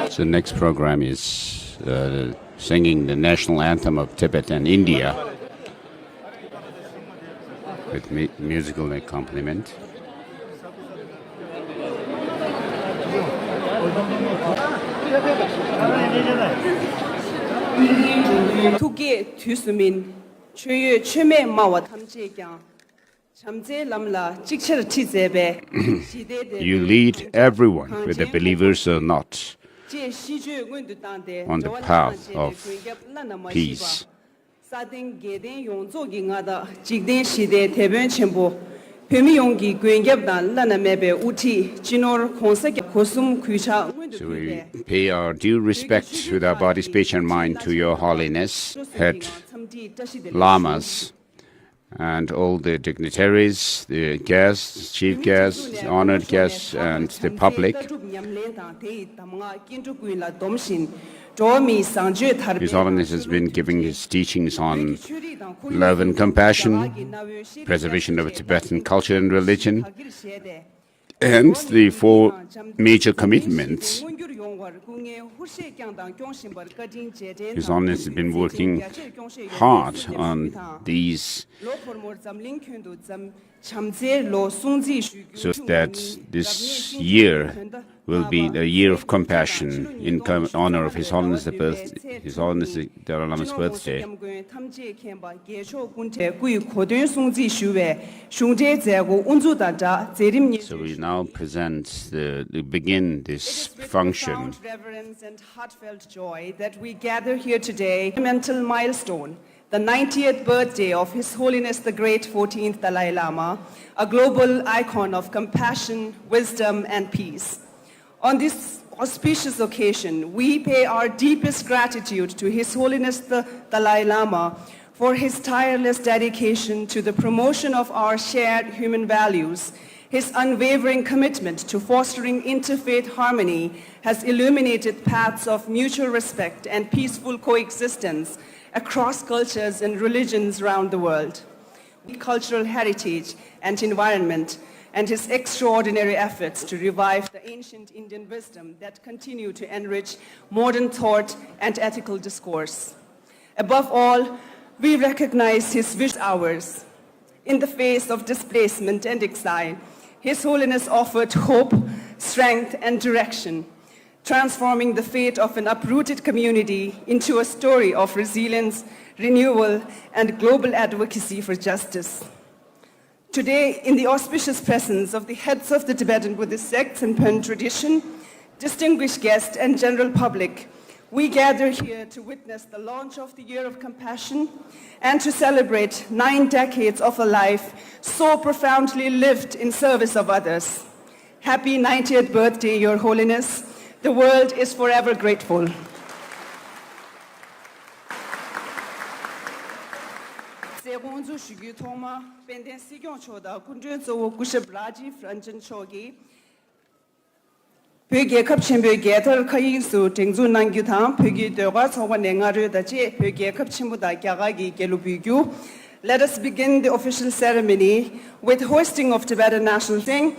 So next program is singing the national anthem of Tibetan India with musical accompaniment. Tuge Tusumin, Chuyu Chume Mawa Tamjegang, Chamze Lamla, Jikcher Tizebe. You lead everyone, whether believers or not, on the path of peace. Sading Geden Yonzo Gingada, Jigden Shide, Teben Chembo, Pemiongi, Gwingabdan, Lanamebe, Uti, Jinor, Konsek, Kosum, Kusha. So we pay our due respect with our body, speech, and mind to Your Holiness, head lamas, and all the dignitaries, the guests, chief guests, honored guests, and the public. His Holiness has been giving his teachings on love and compassion, preservation of Tibetan culture and religion, and the four major commitments. His Holiness has been working hard on these so that this year will be the year of compassion in honor of His Holiness His Holiness the Dalai Lama's birthday. So we now begin this function. With reverence and heartfelt joy that we gather here today, a monumental milestone, the 90th birthday of His Holiness the Great 14th Dalai Lama, a global icon of compassion, wisdom, and peace. On this auspicious occasion, we pay our deepest gratitude to His Holiness the Dalai Lama for his tireless dedication to the promotion of our shared human values. His unwavering commitment to fostering interfaith harmony has illuminated paths of mutual respect and peaceful coexistence across cultures and religions around the world. Cultural heritage and environment, and his extraordinary efforts to revive the ancient Indian wisdom that continue to enrich modern thought and ethical discourse. Above all, we recognize his vision hours. In the face of displacement and exile, His Holiness offered hope, strength, and direction, transforming the fate of an uprooted community into a story of resilience, renewal, and global advocacy for justice. Today, in the auspicious presence of the heads of the Tibetan Buddhist sects and Pen tradition, distinguished guests, and general public, we gather here to witness the launch of the Year of Compassion and to celebrate 9 decades of a life so profoundly lived in service of others. Happy 90th birthday, Your Holiness. The world is forever grateful. Pöge kapchimbe getar kayinsu tingzu nangyu thang pöge dewa chawa nengaru dache pöge kapchimbu da gyagagi gelubugyu. Let us begin the official ceremony with hoisting of Tibetan national sing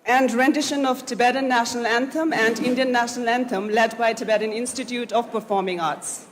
and rendition of Tibetan national anthem and Indian national anthem led by Tibetan Institute of Performing Arts.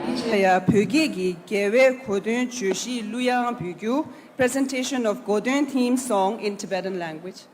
이제야 벽에기 Gere 고든 주시 루양 비교 presentation of Godun theme song in Tibetan language.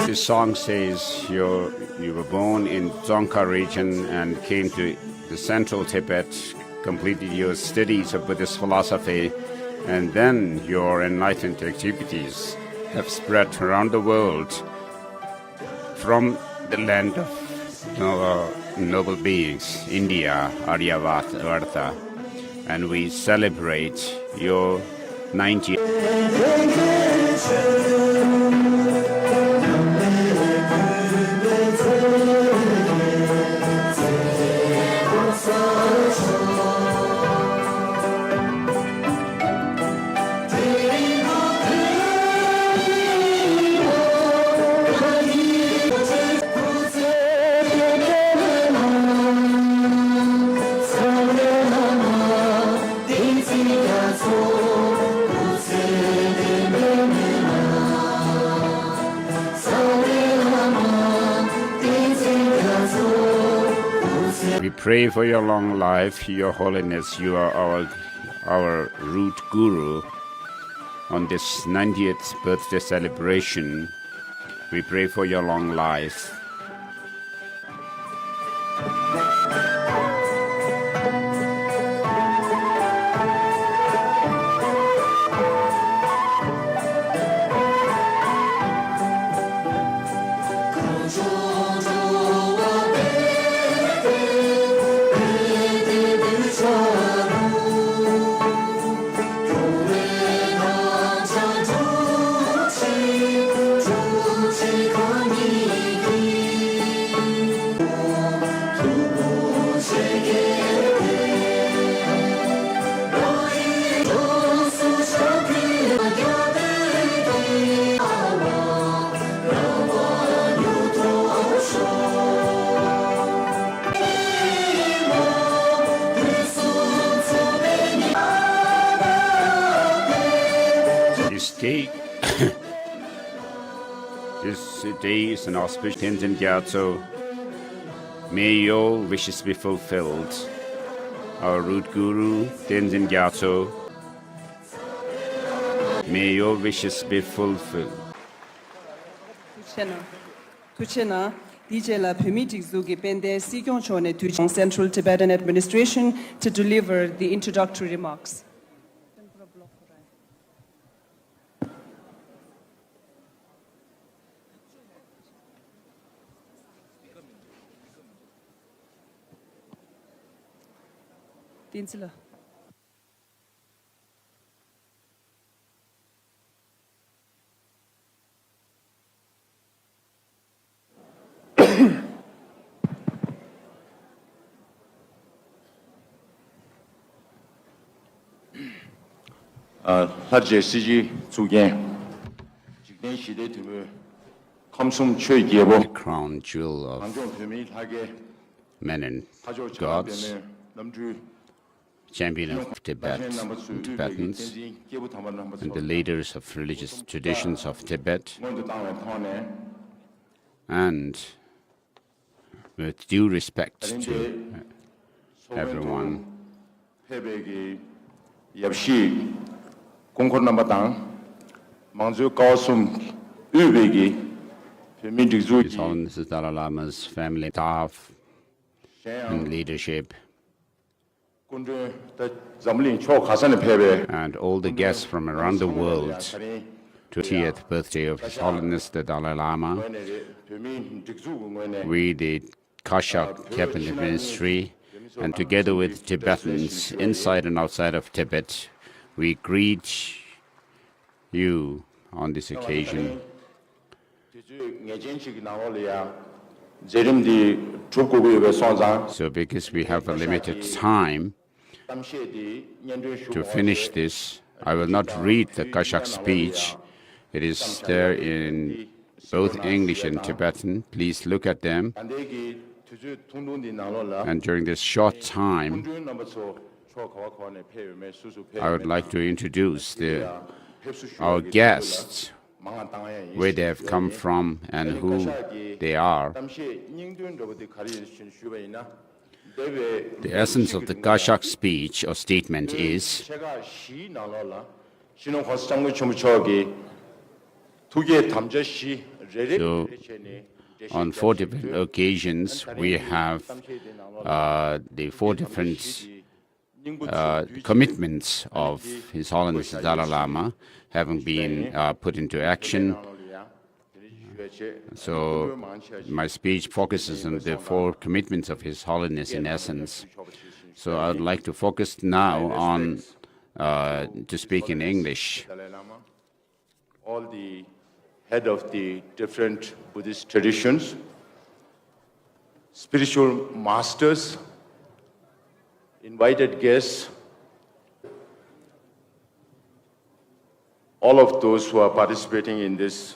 This song says you were born in Dzongkha region and came to the central Tibet, completed your studies of Buddhist philosophy, and then your enlightened activities have spread around the world from the land of noble beings, India, Aryavata, and we celebrate your 90th. We pray for your long life, Your Holiness. You are our root guru. On this 90th birthday celebration, we pray for your long life. This day is an auspicious Tenzin Gyatso. May your wishes be fulfilled. Our root guru, Tenzin Gyatso, may your wishes be fulfilled. Tuchena, Dijela Bhumi Dadar Central Tibetan Administration to deliver the introductory remarks. Dinsela. 하제 시지 주겐 직된 시대 드물 감숨 최기예보 The crown jewel of 방종 비밀하게 men and 가조 gods, 전에 남주 champion of Tibet and Tibetans, and the leaders of religious traditions of Tibet, and with due respect to everyone, 해백이 역시 공콘남바당 망주 가슴 의백이 His Holiness the Dalai Lama's family, staff, and leadership, and all the guests from around the world to the 80th birthday of His Holiness the Dalai Lama. We, the Kashak Cabinet Ministry, and together with Tibetans inside and outside of Tibet, we greet you on this occasion. So because we have a limited time to finish this, I will not read the Kashak speech. It is there in both English and Tibetan. Please look at them. And during this short time, I would like to introduce our guests, where they have come from and who they are. The essence of the Kashak speech or statement is, so on 4 different occasions, we have the 4 different commitments of His Holiness the Dalai Lama having been put into action. So my speech focuses on the 4 commitments of His Holiness in essence. So I would like to focus now on to speak in English. All the head of the different Buddhist traditions, spiritual masters, invited guests, all of those who are participating in this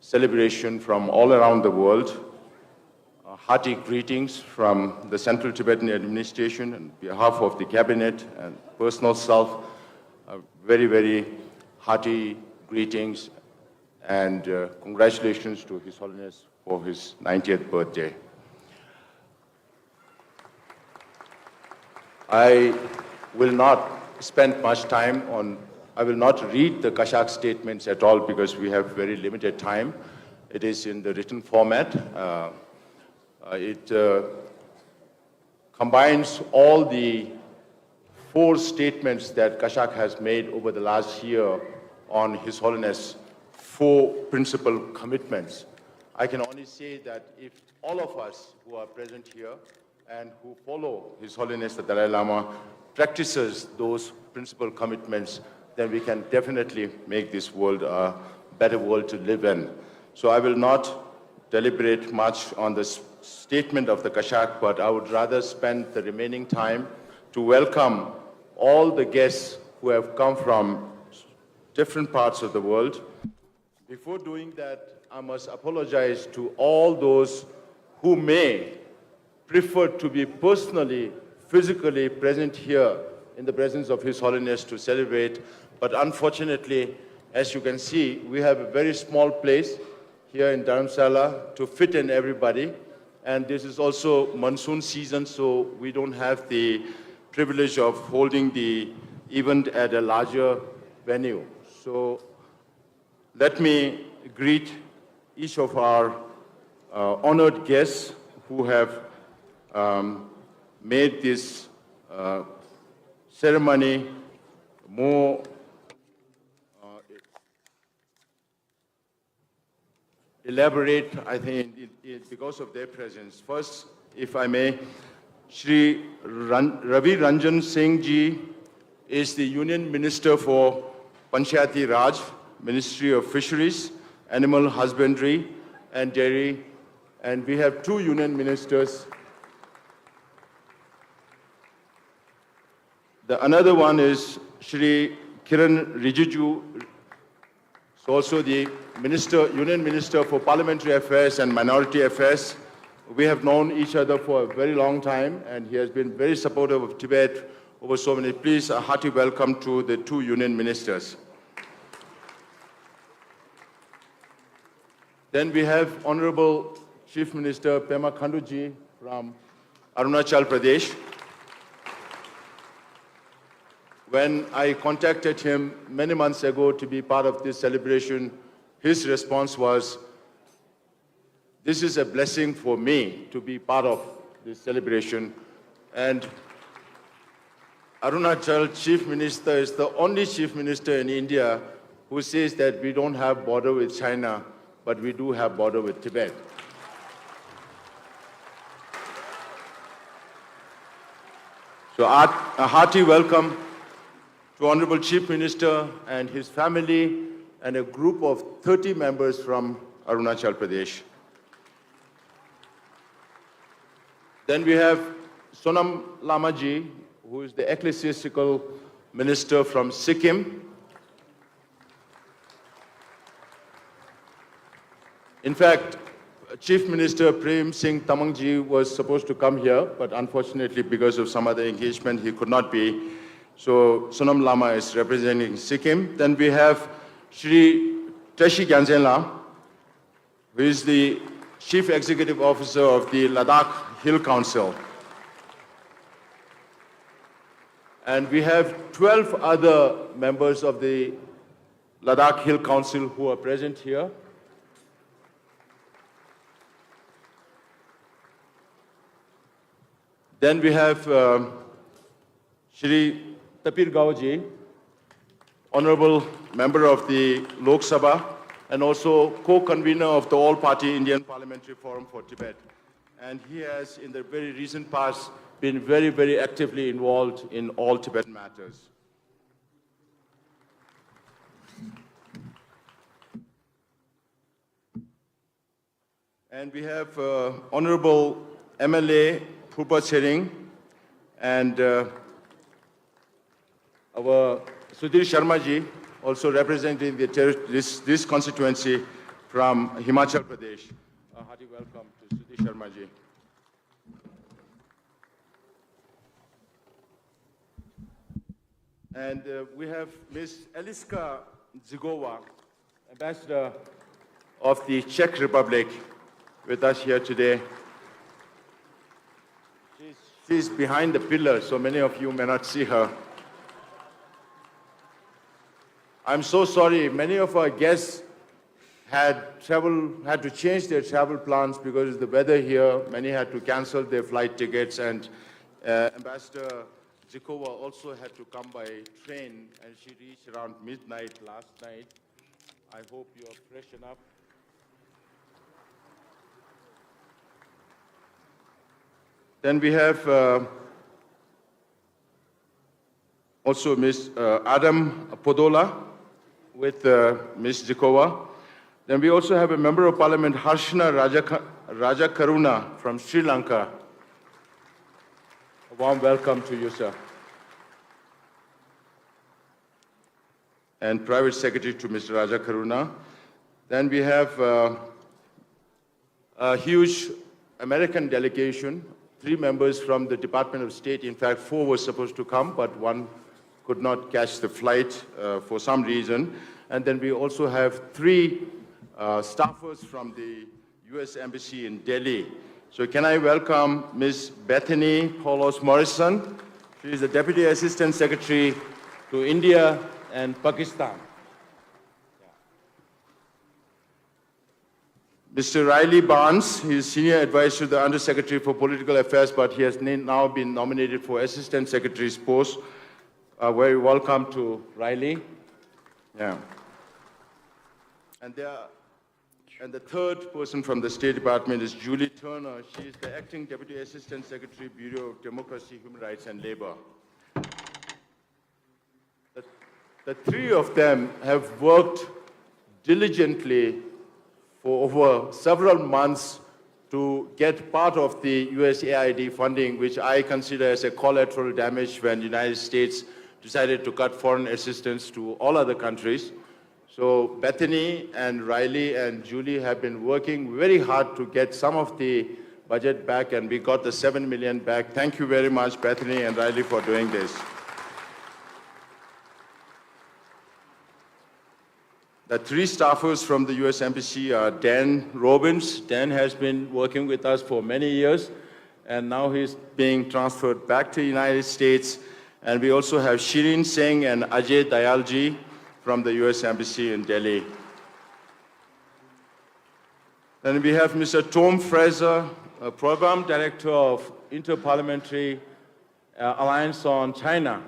celebration from all around the world, hearty greetings from the Central Tibetan Administration on behalf of the Cabinet and personal self, very, very hearty greetings and congratulations to His Holiness for his 90th birthday. I will not spend much time I will not read the Kashak statements at all because we have very limited time. It is in the written format. It combines all the 4 statements that Kashak has made over the last year on His Holiness' 4 principal commitments. I can only say that if all of us who are present here and who follow His Holiness the Dalai Lama practices those principal commitments, then we can definitely make this world a better world to live in. So I will not deliberate much on the statement of the Kashak, but I would rather spend the remaining time to welcome all the guests who have come from different parts of the world. Before doing that, I must apologize to all those who may prefer to be personally, physically present here in the presence of His Holiness to celebrate. But unfortunately, as you can see, we have a very small place here in Dharamsala to fit in everybody. And this is also monsoon season, so we don't have the privilege of holding the event at a larger venue. So let me greet each of our honored guests who have made this ceremony more elaborate, I think, because of their presence. First, if I may, Shri Ravi Ranjan Singh Ji is the Union Minister for Panchayati Raj, Ministry of Fisheries, Animal Husbandry and Dairy, and we have 2 Union Ministers. Another one is Shri Kiran Rijiju is also the Union Minister for Parliamentary Affairs and Minority Affairs. We have known each other for a very long time, and he has been very supportive of Tibet over so many. Please, a hearty welcome to the two Union Ministers. Then we have Honorable Chief Minister Pema Khanduji from Arunachal Pradesh. When I contacted him many months ago to be part of this celebration, his response was, "This is a blessing for me to be part of this celebration." And Arunachal Chief Minister is the only Chief Minister in India who says that we don't have border with China, but we do have border with Tibet. So a hearty welcome to Honorable Chief Minister and his family and a group of 30 members from Arunachal Pradesh. Then we have Sonam Lamaji, who is the ecclesiastical minister from Sikkim. In fact, Chief Minister Prem Singh Tamangji was supposed to come here, but unfortunately because of some other engagement, he could not be. So Sonam Lama is representing Sikkim. Then we have Shri Tashi Gyaltsen, who is the Chief Executive Officer of the Ladakh Hill Council. And we have 12 other members of the Ladakh Hill Council who are present here. Then we have Shri Tapir Gaoji, Honorable Member of the Lok Sabha, and also co-convener of the All-Party Indian Parliamentary Forum for Tibet. And he has, in the very recent past, been very, very actively involved in all Tibetan matters. And we have Honorable MLA Purpa Tsering and our Sudhir Sharma ji, also representing this constituency from Himachal Pradesh. A hearty welcome to Sudhir Sharma ji. And we have Ms. Eliska Zigova, Ambassador of the Czech Republic, with us here today. She's behind the pillar, so many of you may not see her. I'm so sorry, many of our guests had to change their travel plans because of the weather here. Many had to cancel their flight tickets, and Ambassador Zikova also had to come by train, and she reached around midnight last night. I hope you are fresh enough. Then we have also Ms. Adam Podola with Ms. Zikova. Then we also have a Member of Parliament, Harshna Rajakaruna from Sri Lanka. A warm welcome to you, sir. And Private Secretary to Mr. Rajakaruna. Then we have a huge American delegation, 3 members from the Department of State. In fact, 4 were supposed to come, but 1 could not catch the flight for some reason. And then we also have 3 staffers from the US Embassy in Delhi. So can I welcome Ms. Bethany Paulos Morrison. She is the Deputy Assistant Secretary to India and Pakistan. Mr. Riley Barnes, he is Senior Advisor to the Undersecretary for Political Affairs, but he has now been nominated for Assistant Secretary's post. Very welcome to Riley. Yeah. And the third person from the State Department is Julie Turner. She is the Acting Deputy Assistant Secretary, Bureau of Democracy, Human Rights and Labor. The 3 of them have worked diligently for over several months to get part of the USAID funding, which I consider as a collateral damage when the United States decided to cut foreign assistance to all other countries. So Bethany and Riley and Julie have been working very hard to get some of the budget back, and we got the 7 million back. Thank you very much, Bethany and Riley, for doing this. The three staffers from the US Embassy are Dan Robbins. Dan has been working with us for many years, and now he's being transferred back to the United States. And we also have Shirin Singh and Ajay Dayalji from the US Embassy in Delhi. Then we have Mr. Tom Fraser, Program Director of Inter-Parliamentary Alliance on China.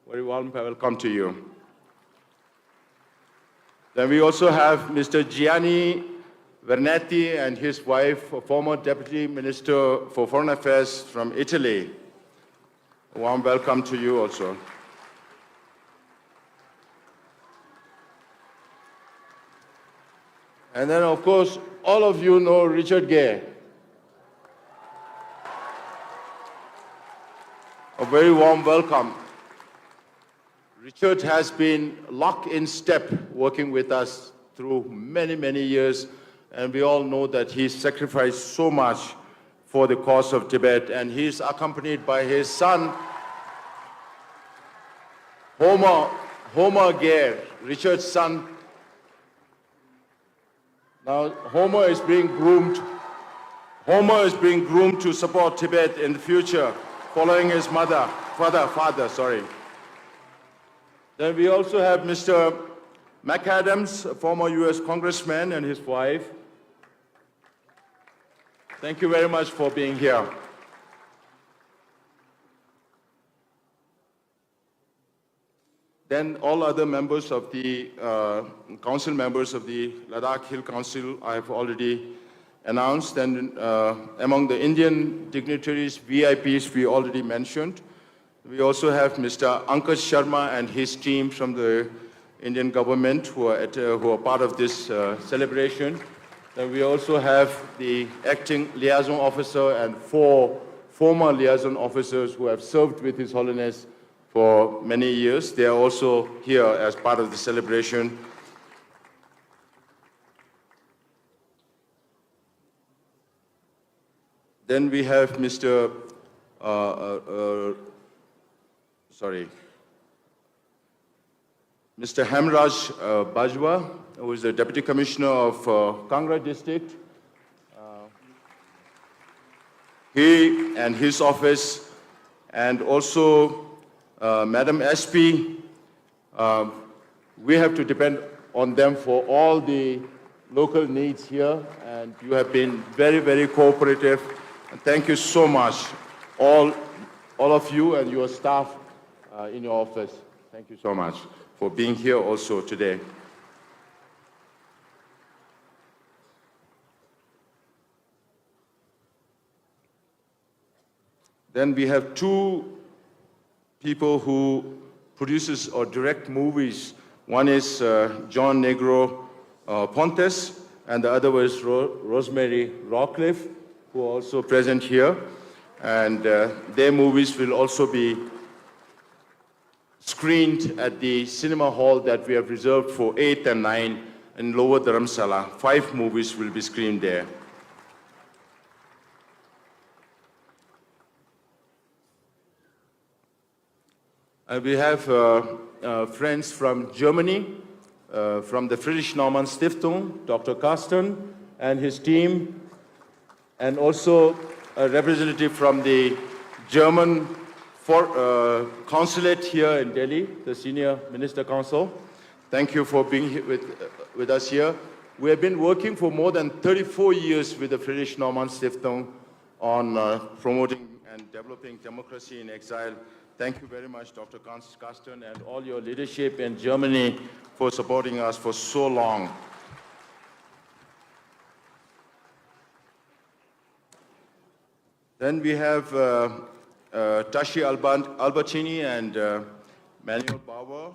Very warm welcome to you. Then we also have Mr. Gianni Vernetti and his wife, a former Deputy Minister for Foreign Affairs from Italy. A warm welcome to you also. And then, of course, all of you know Richard Gere. A very warm welcome. Richard has been lock in step working with us through many, many years, and we all know that he's sacrificed so much for the cause of Tibet, and he's accompanied by his son, Homer Gere, Richard's son. Now, Homer is being groomed to support Tibet in the future, following his father. Then we also have Mr. McAdams, a former US congressman, and his wife. Thank you very much for being here. Then all other members of the council members of the Ladakh Hill Council I have already announced, and among the Indian dignitaries, VIPs, we already mentioned. We also have Mr. Ankit Sharma and his team from the Indian government who are part of this celebration. Then we also have the acting liaison officer and 4 former liaison officers who have served with His Holiness for many years. They are also here as part of the celebration. Then we have Mr. Hemraj Bajwa, who is the Deputy Commissioner of Kangra District. He and his office, and also Madam SP, we have to depend on them for all the local needs here, and you have been very, very cooperative. And thank you so much, all of you and your staff in your office. Thank you so much for being here also today. Then we have 2 people who produces or direct movies. One is John Negro Pontes, and the other was Rosemary Rawcliffe, who are also present here. And their movies will also be screened at the cinema hall that we have reserved for 8 and 9 in Lower Dharamsala. 5 movies will be screened there. We have friends from Germany, from the Friedrich Naumann Stiftung, Dr. Carsten and his team, and also a representative from the German consulate here in Delhi, the Senior Minister Council. Thank you for being here with us here. We have been working for more than 34 years with the Friedrich Naumann Stiftung on promoting and developing democracy in exile. Thank you very much, Dr. Carsten, and all your leadership in Germany for supporting us for so long. Then we have Tashi Albertini and Manuel Bauer,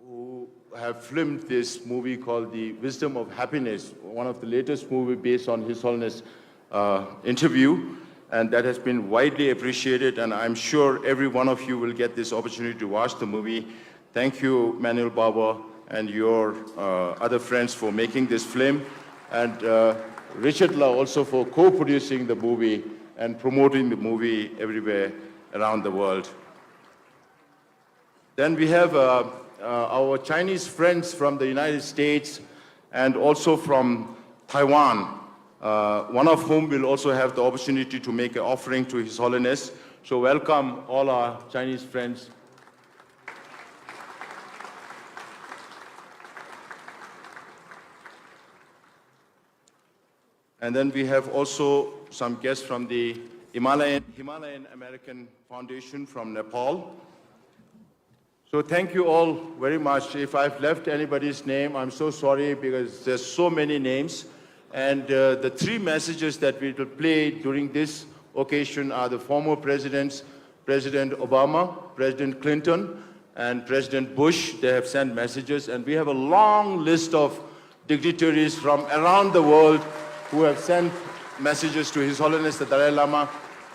who have filmed this movie called The Wisdom of Happiness, one of the latest movies based on His Holiness interview. and that has been widely appreciated, and I'm sure every one of you will get this opportunity to watch the movie. Thank you, Manuel Baba, and your other friends for making this film, and Richard La also for co-producing the movie and promoting the movie everywhere around the world. Then we have our Chinese friends from the United States and also from Taiwan, one of whom will also have the opportunity to make an offering to His Holiness. So welcome all our Chinese friends. And then we have also some guests from the Himalayan American Foundation from Nepal. So thank you all very much. If I've left anybody's name, I'm so sorry because there's so many names. And the three messages that we will play during this occasion are the former presidents, President Obama, President Clinton, and President Bush. They have sent messages, and we have a long list of dignitaries from around the world who have sent messages to His Holiness the Dalai Lama,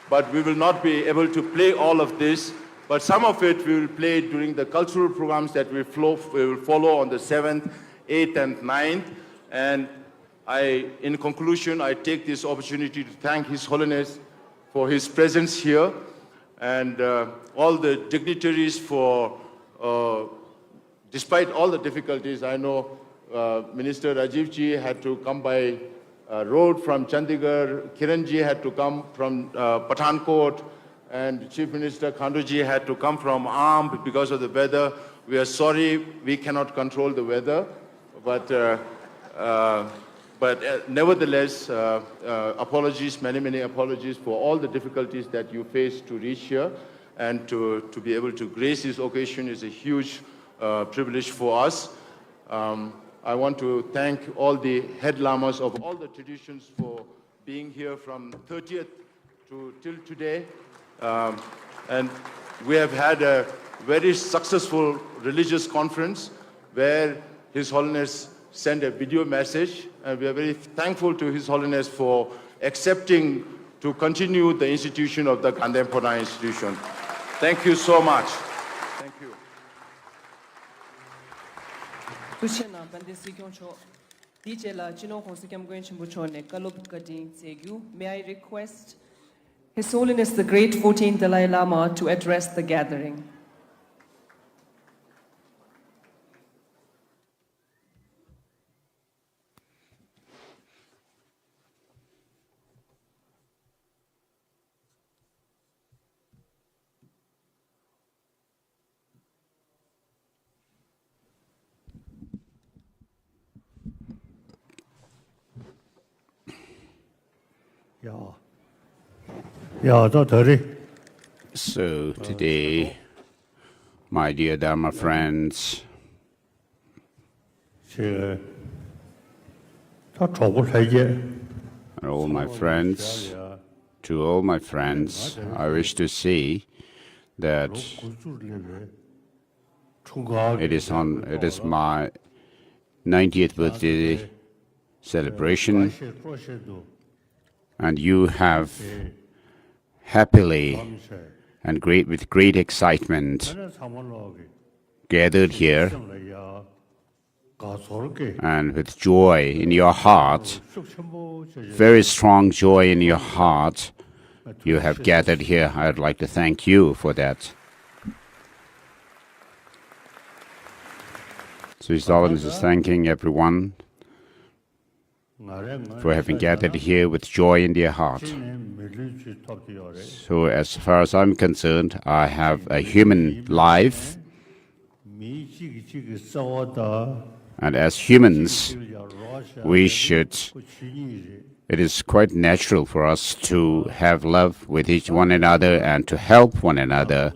but we will not be able to play all of this, but some of it we will play during the cultural programs that we will follow on the 7th, 8th, and 9th. And in conclusion, I take this opportunity to thank His Holiness for his presence here, and all the dignitaries for, despite all the difficulties, I know Minister Rajiv Ji had to come by road from Chandigarh, Kiran Ji had to come from Pathankot, and Chief Minister Khandu Ji had to come from Amb because of the weather. We are sorry we cannot control the weather, but nevertheless, apologies, many apologies for all the difficulties that you faced to reach here, and to be able to grace this occasion is a huge privilege for us. I want to thank all the head lamas of all the traditions for being here from 30th till today. And we have had a very successful religious conference where His Holiness sent a video message, and we are very thankful to His Holiness for accepting to continue the institution of the Gandhampona institution. Thank you so much. Thank you. May I request His Holiness the Great 14th Dalai Lama to address the gathering. So today, my dear Dharma friends, and all my friends, to all my friends, I wish to say that it is my 90th birthday celebration, and you have happily and with great excitement gathered here, and with joy in your heart, very strong joy in your heart, you have gathered here. I'd like to thank you for that. So His Holiness is thanking everyone for having gathered here with joy in their heart. So as far as I'm concerned, I have a human life, and as humans, it is quite natural for us to have love with one another and to help one another.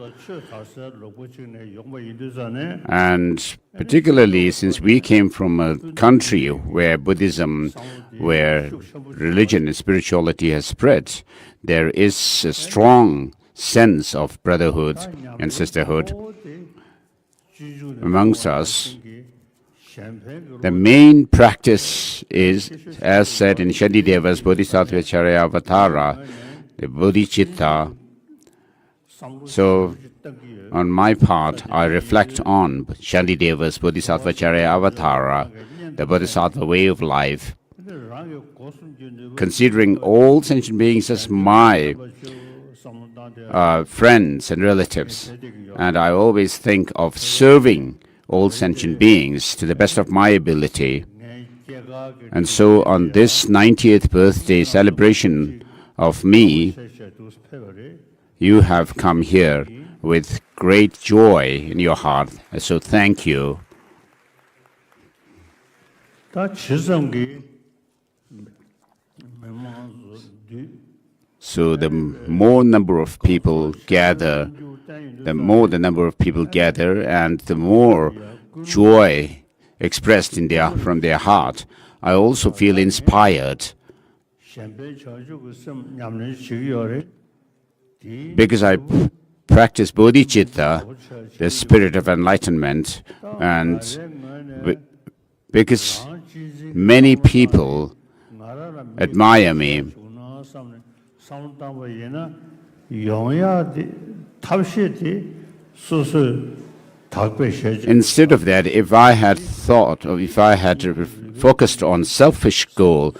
And particularly since we came from a country where Buddhism, where religion and spirituality has spread, there is a strong sense of brotherhood and sisterhood amongst us. The main practice is, as said in Shantideva's Bodhisattva Charya Avatara, the bodhicitta. So, on my part, I reflect on Shantideva's Bodhisattvacharya Avatara, the Bodhisattva way of life, considering all sentient beings as my friends and relatives. And I always think of serving all sentient beings to the best of my ability. And so on this 90th birthday celebration of me, you have come here with great joy in your heart. So thank you. So the more number of people gather, the more the number of people gather, and the more joy expressed from their heart, I also feel inspired. Because I practice bodhicitta, the spirit of enlightenment, and because many people admire me. Instead of that, if I had thought, or if I had focused on selfish goal,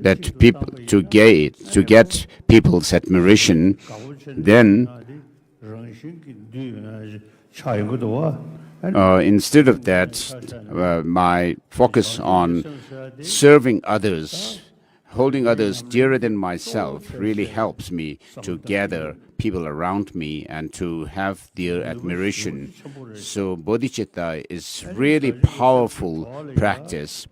that people to get people's admiration, then instead of that, my focus on serving others, holding others dearer than myself, really helps me to gather people around me and to have their admiration. So bodhicitta is really powerful practice,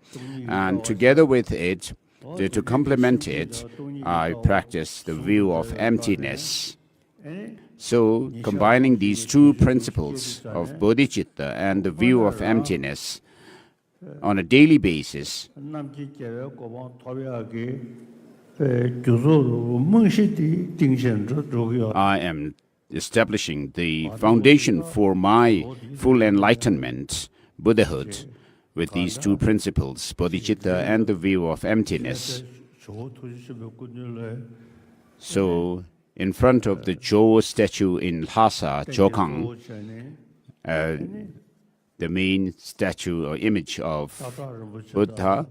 and together with it, to complement it, I practice the view of emptiness. So combining these two principles of bodhicitta and the view of emptiness on a daily basis, I am establishing the foundation for my full enlightenment, Buddhahood, with these two principles, bodhicitta and the view of emptiness. So, in front of the Jo statue in Lhasa, Jokang, the main statue or image of Buddha,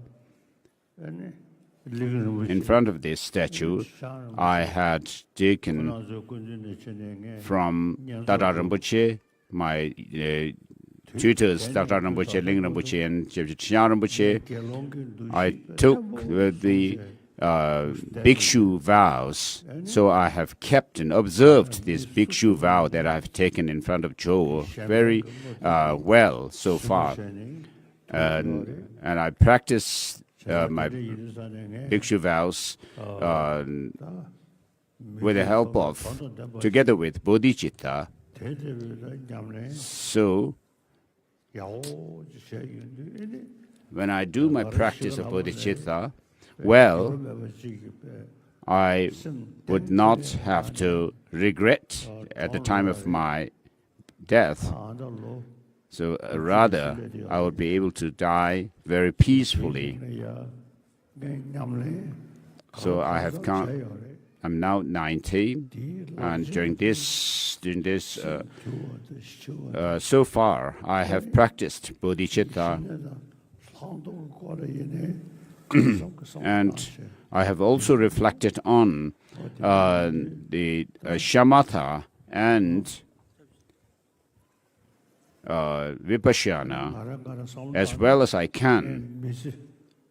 in front of this statue, I had taken from Dada Rinpoche, my tutors, Dada Rinpoche, Ling Rinpoche, and Chya Rinpoche. I took the bhikshu vows, so I have kept and observed this bhikshu vow that I have taken in front of Jo very well so far. And I practice my bhikshu vows with the help of, together with bodhicitta. So, when I do my practice of bodhicitta, well, I would not have to regret at the time of my death. So rather, I would be able to die very peacefully. So I have come. I'm now 90, and during this, so far, I have practiced bodhicitta, and I have also reflected on the shamatha and vipassana as well as I can.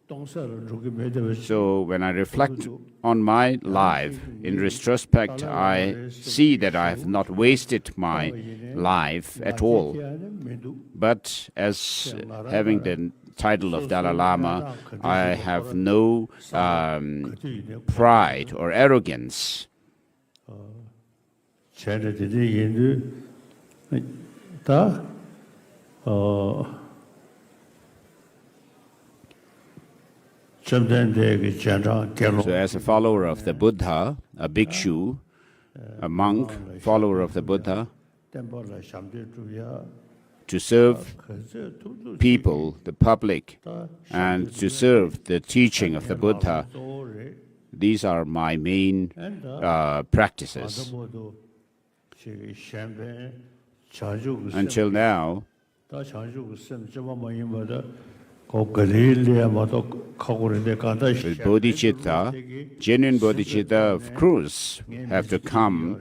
So when I reflect on my life, in retrospect, I see that I have not wasted my life at all. But as having the title of Dalai Lama, I have no pride or arrogance. So as a follower of the Buddha, a bhikshu, a monk, follower of the Buddha, to serve people, the public, and to serve the teaching of the Buddha, These are my main practices. Until now, with bodhicitta, genuine bodhicitta, of course, have to come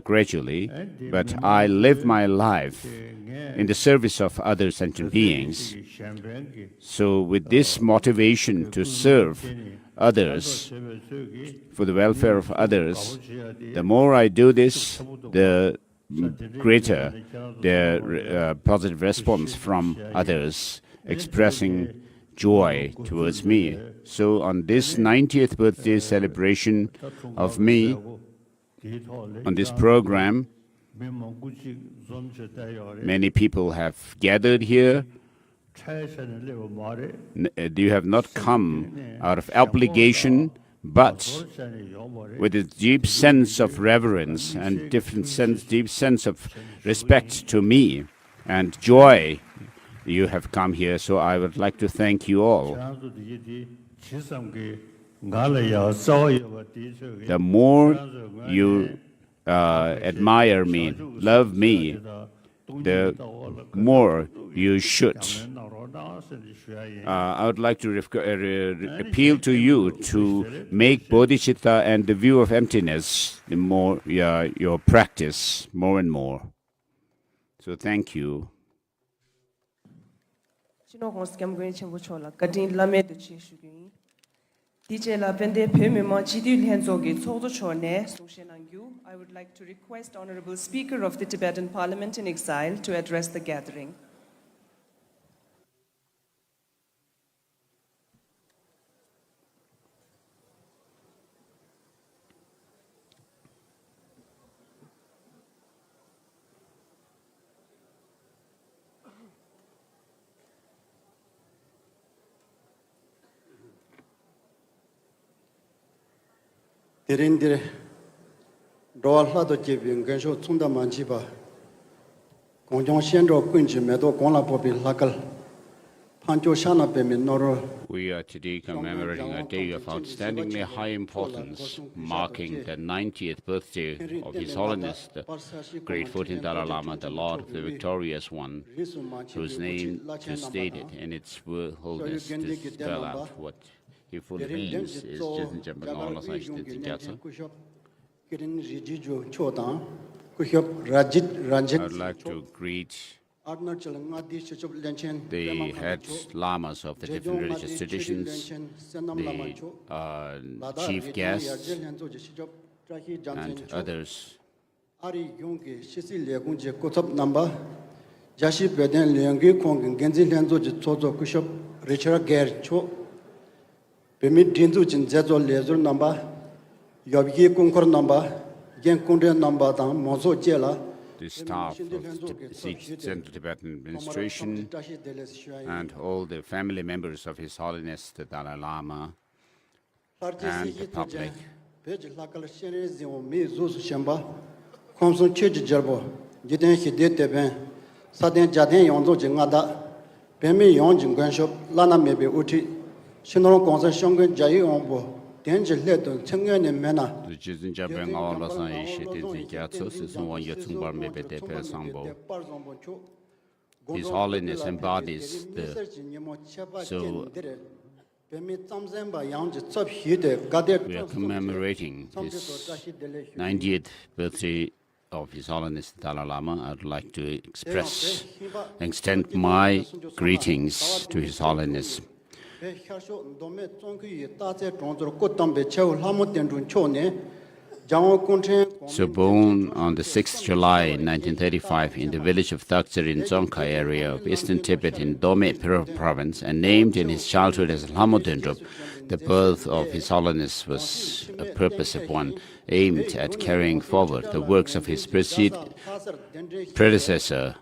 gradually, but I live my life in the service of other sentient beings. So with this motivation to serve others, for the welfare of others, the more I do this, the greater the positive response from others expressing joy towards me. So on this 90th birthday celebration of me, on this program, many people have gathered here. You have not come out of obligation, but with a deep sense of reverence and deep sense of respect to me and joy. You have come here, so I would like to thank you all. The more you admire me, love me, the more you should. I would like to appeal to you to make bodhicitta and the view of emptiness the more your practice more and more. So thank you. I would like to request Honorable Speaker of the Tibetan Parliament in Exile to address the gathering. Dirindire Rola do Jibin Gensho Tunda Manjiba Gongjong Shendro Kunji Medo Gongla Bobi Lakal Pancho Shana Bemi Noro. We are today commemorating a day of outstandingly high importance, marking the 90th birthday of His Holiness, the Great 14th Dalai Lama, the Lord of the Victorious One, whose name just stated in its wholeness to spell out what he fully means is just jumping all of us. I would like to greet the head lamas of the different religious traditions, the chief guests, and others. Bhim Dindu Jin Zezo Lezer number, Yobgi Kunkor number, Gen Kundre number, Mozo Jela. The staff of the Central Tibetan Administration and all the family members of His Holiness the Dalai Lama and the public. The His Holiness embodies the we are commemorating his 90th birthday of His Holiness the Dalai Lama. I would like to extend my greetings to His Holiness. So born on the 6th July 1935 in the village of Thaksar in Dzongkha area of eastern Tibet in Dome province and named in his childhood as Lamo Dendrup, the birth of His Holiness was a purposive one aimed at carrying forward the works of his predecessor,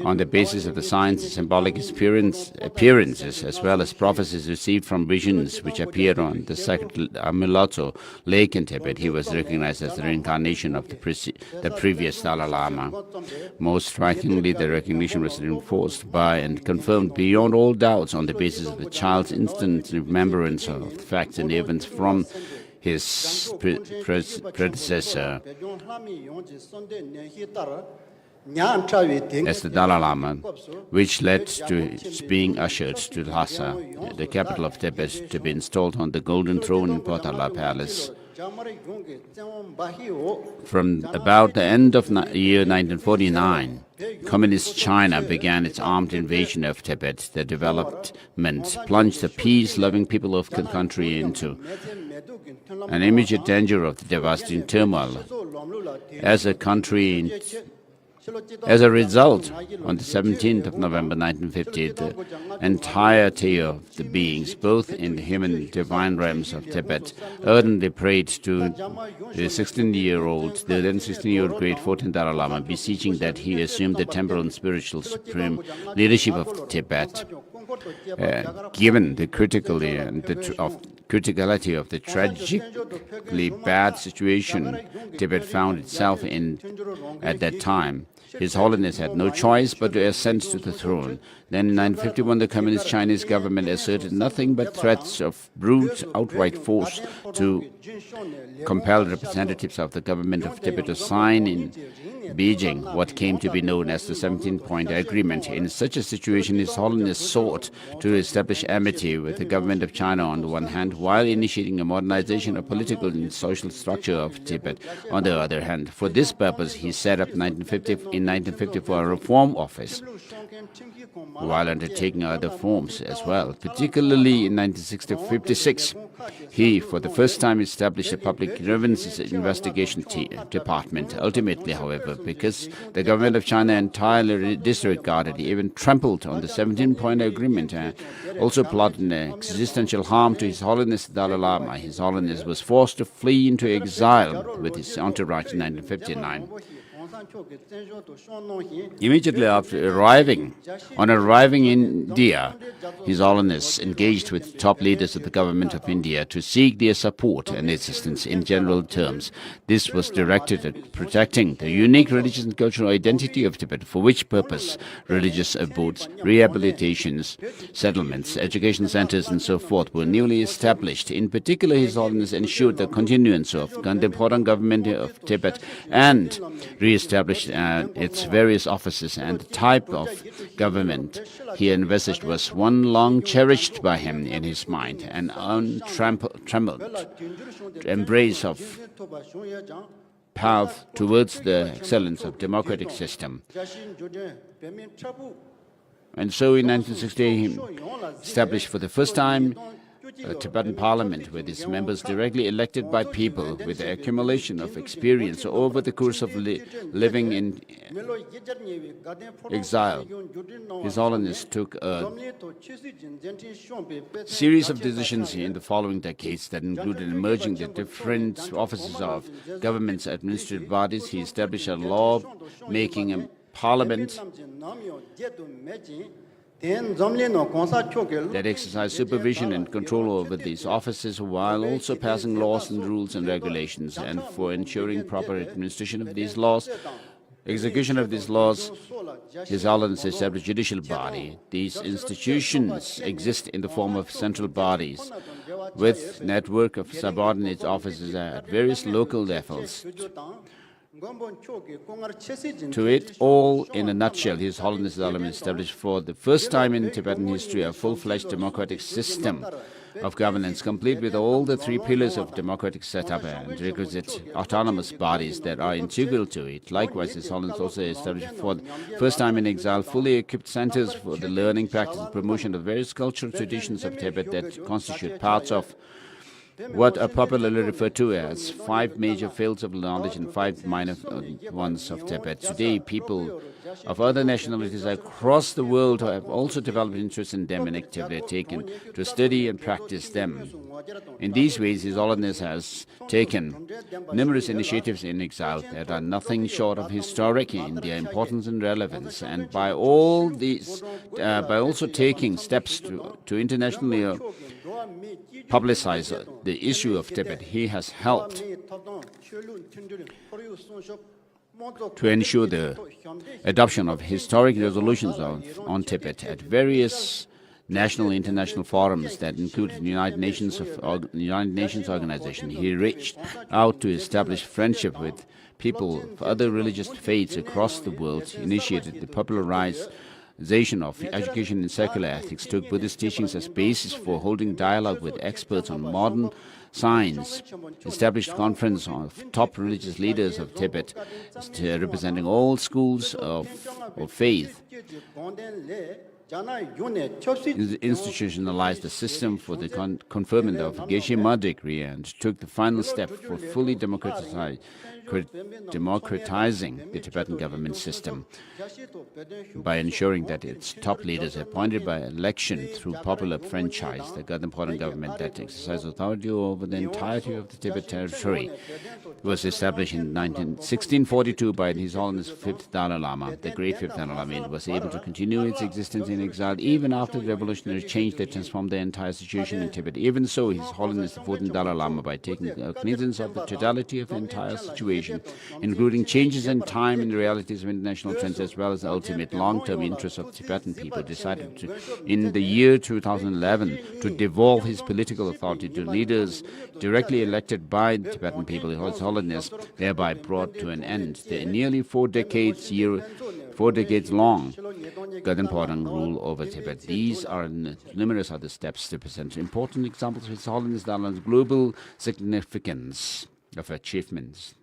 On the basis of the signs and symbolic appearances, as well as prophecies received from visions which appeared on the second Amulato lake in Tibet, he was recognized as the reincarnation of the previous Dalai Lama. Most strikingly, the recognition was reinforced by and confirmed beyond all doubts on the basis of the child's instant remembrance of the facts and events from his predecessor as the Dalai Lama, which led to its being ushered to Lhasa, the capital of Tibet, to be installed on the golden throne in Potala Palace. From about the end of year 1949, Communist China began its armed invasion of Tibet. The development plunged the peace-loving people of the country into an immediate danger of the devastating turmoil. As a result, on the 17th of November 1950, the entirety of the beings, both in the human and divine realms of Tibet, ardently prayed to the 16-year-old great 14th Dalai Lama, beseeching that he assume the temporal and spiritual supreme leadership of Tibet. Given the criticality of the tragically bad situation Tibet found itself in at that time, His Holiness had no choice but to ascend to the throne. Then in 1951, the Communist Chinese government asserted nothing but threats of brute, outright force to compel representatives of the government of Tibet to sign in Beijing what came to be known as the 17-point agreement. In such a situation, His Holiness sought to establish amity with the government of China on the one hand, while initiating a modernization of political and social structure of Tibet on the other hand. For this purpose, he set up in 1954 a reform office, while undertaking other forms as well. Particularly in 1956, he, for the first time, established a public grievances investigation department. Ultimately, however, because the government of China entirely disregarded, even trampled on the 17-point agreement, and also plotted an existential harm to His Holiness Dalai Lama, His Holiness was forced to flee into exile with his entourage in 1959. Immediately after arriving in India, His Holiness engaged with top leaders of the government of India to seek their support and assistance in general terms. This was directed at protecting the unique religious and cultural identity of Tibet, for which purpose religious abodes, rehabilitations, settlements, education centers, and so forth were newly established. In particular, His Holiness ensured the continuance of the contemporary government of Tibet and re-established its various offices, and the type of government he envisaged was one long cherished by him in his mind, an untrammeled embrace of path towards the excellence of democratic system. And so in 1968, he established for the first time a Tibetan parliament with its members directly elected by people with the accumulation of experience over the course of living in exile. His Holiness took a series of decisions in the following decades that included merging the different offices of government's administrative bodies. He established a law-making parliament that exercise supervision and control over these offices, while also passing laws and rules and regulations. And for ensuring proper administration of these laws, execution of these laws, His Holiness established a judicial body. These institutions exist in the form of central bodies, with network of subordinate offices at various local levels. To it all, in a nutshell, His Holiness Dalai Lama established for the first time in Tibetan history a full-fledged democratic system of governance, complete with all the three pillars of democratic setup and requisite autonomous bodies that are integral to it. Likewise, His Holiness also established for the first time in exile fully equipped centers for the learning, practice, and promotion of various cultural traditions of Tibet that constitute parts of what are popularly referred to as 5 major fields of knowledge and 5 minor ones of Tibet. Today, people of other nationalities across the world have also developed interest in them and actively taken to study and practice them. In these ways, His Holiness has taken numerous initiatives in exile that are nothing short of historic in their importance and relevance, and by all these, by also taking steps to internationally publicize the issue of Tibet, he has helped to ensure the adoption of historic resolutions on Tibet at various national and international forums that include the United Nations Organization. He reached out to establish friendship with people of other religious faiths across the world, initiated the popularization of education in secular ethics, took Buddhist teachings as basis for holding dialogue with experts on modern science, established conference of top religious leaders of Tibet, representing all schools of faith, institutionalized the system for the conferment of Geshe decree, and took the final step for fully democratizing the Tibetan government system by ensuring that its top leaders are appointed by election through popular franchise. The Gadamparan government that exercised authority over the entirety of the Tibet territory was established in 1642 by His Holiness Fifth Dalai Lama. The great Fifth Dalai Lama was able to continue its existence in exile even after the revolutionary change that transformed the entire situation in Tibet. Even so, His Holiness the 14th Dalai Lama, by taking cognizance of the totality of the entire situation, including changes in time and realities of international trends as well as the ultimate long-term interests of Tibetan people, decided to, in the year 2011, to devolve his political authority to leaders directly elected by the Tibetan people. His Holiness thereby brought to an end the nearly 4 decades long Gadamparan rule over Tibet. These are numerous other steps to present important examples of His Holiness Dalai Lama's global significance of achievements.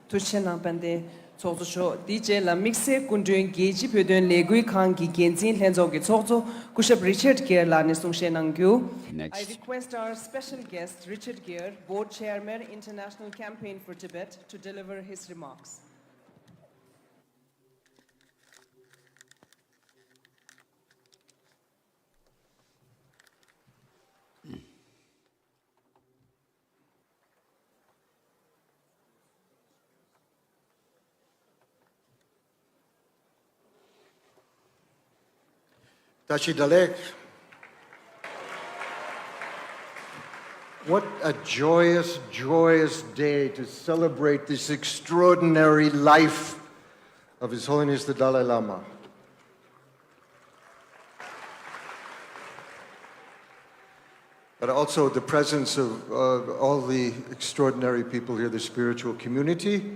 Tushena pande sozo DJ la mixe kunduen geji pödön legui kangi genzin lenzogi sozo kushab Richard Gere la nesungshenangyu. I request our special guest Richard Gere, Board Chairman, International Campaign for Tibet, to deliver his remarks. Tashi Dalek, what a joyous, joyous day to celebrate this extraordinary life of His Holiness the Dalai Lama. But also the presence of all the extraordinary people here, the spiritual community,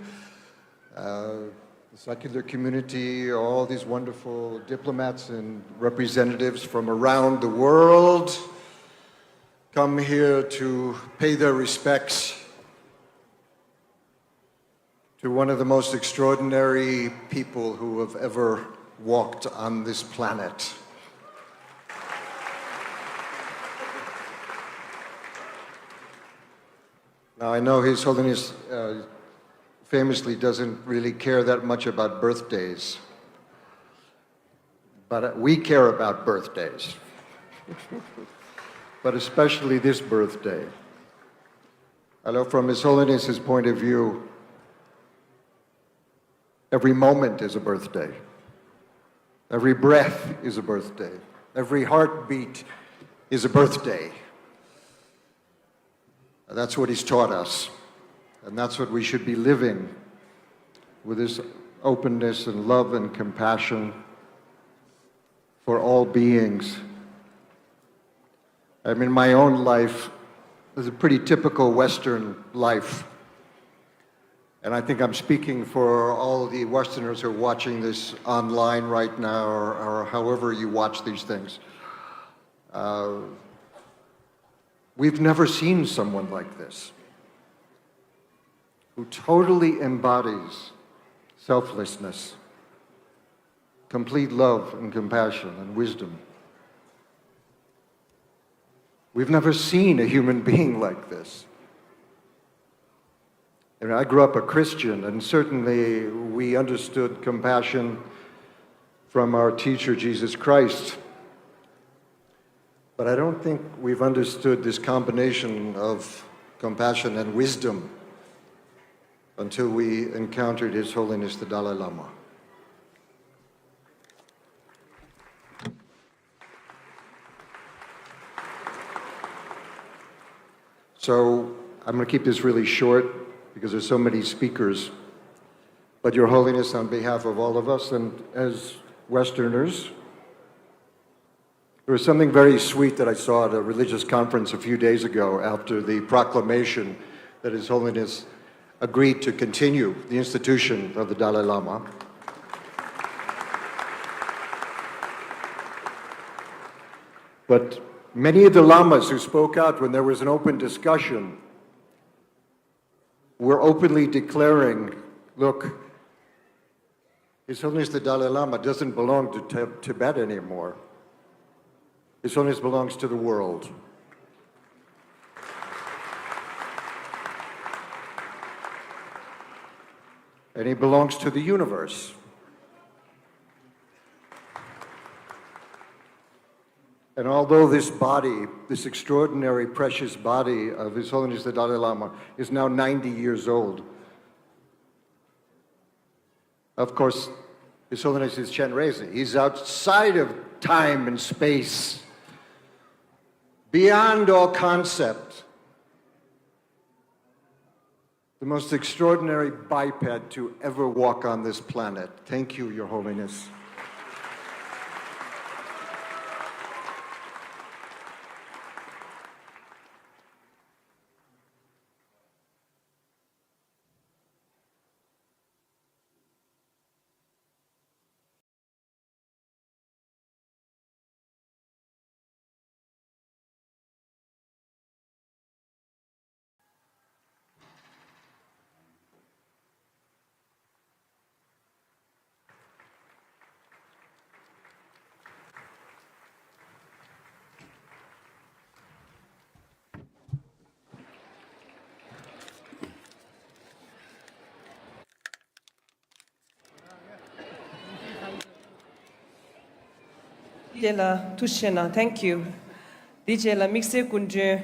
the secular community, all these wonderful diplomats and representatives from around the world come here to pay their respects to one of the most extraordinary people who have ever walked on this planet. Now, I know His Holiness famously doesn't really care that much about birthdays, but we care about birthdays, but especially this birthday. I know from His Holiness's point of view, every moment is a birthday. Every breath is a birthday. Every heartbeat is a birthday. That's what He's taught us. And that's what we should be living, with this openness and love and compassion for all beings. I mean, my own life is a pretty typical Western life. And I think I'm speaking for all the Westerners who are watching this online right now, or however you watch these things. We've never seen someone like this, who totally embodies selflessness, complete love and compassion and wisdom. We've never seen a human being like this. And I grew up a Christian, and certainly we understood compassion from our teacher, Jesus Christ. But I don't think we've understood this combination of compassion and wisdom until we encountered His Holiness the Dalai Lama. So I'm going to keep this really short because there's so many speakers. But Your Holiness, on behalf of all of us and as Westerners, there was something very sweet that I saw at a religious conference a few days ago after the proclamation that His Holiness agreed to continue the institution of the Dalai Lama. But many of the lamas who spoke out when there was an open discussion were openly declaring, look, His Holiness the Dalai Lama doesn't belong to Tibet anymore. His Holiness belongs to the world. And he belongs to the universe. And although this body, this extraordinary, precious body of His Holiness the Dalai Lama is now 90 years old, of course, His Holiness is Chenrezig. He's outside of time and space, beyond all concept. The most extraordinary biped to ever walk on this planet. Thank you, Your Holiness. Thank you. DJ la mixe kunje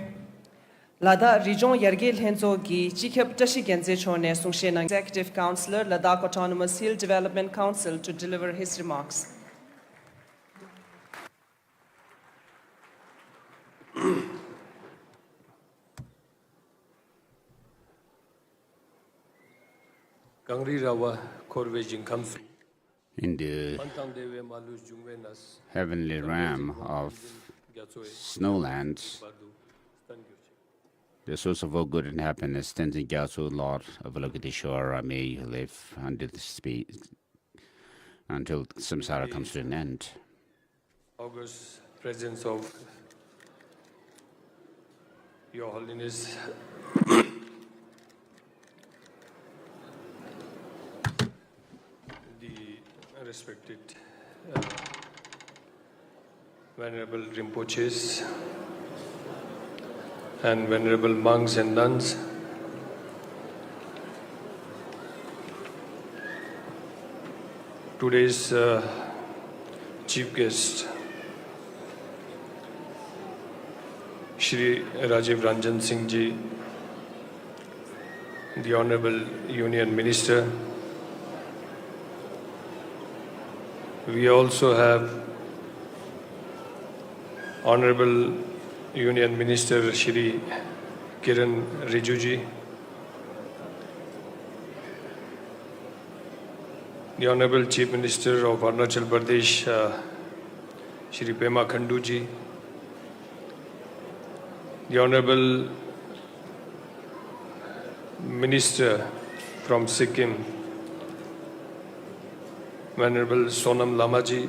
Lada region Yergel Henzo gi Chikep Tashi Genze Chone Sungshena Executive Councillor Ladakh Autonomous Hill Development Council to deliver his remarks. In the heavenly realm of snowlands, the source of all good and happiness, Tenzin Gyatso, Lord of Avalokiteshvara, may you live under the space until samsara comes to an end. August presence of Your Holiness, the respected Venerable Rinpoches and Venerable monks and nuns, today's chief guest, Shri Rajiv Ranjan Singh Ji, the Honorable Union Minister. We also have Honorable Union Minister Shri Kiran Rijiju Ji, the Honorable Chief Minister of Arunachal Pradesh, Shri Pema Khandu Ji, the Honorable Minister from Sikkim, Venerable Sonam Lama Ji,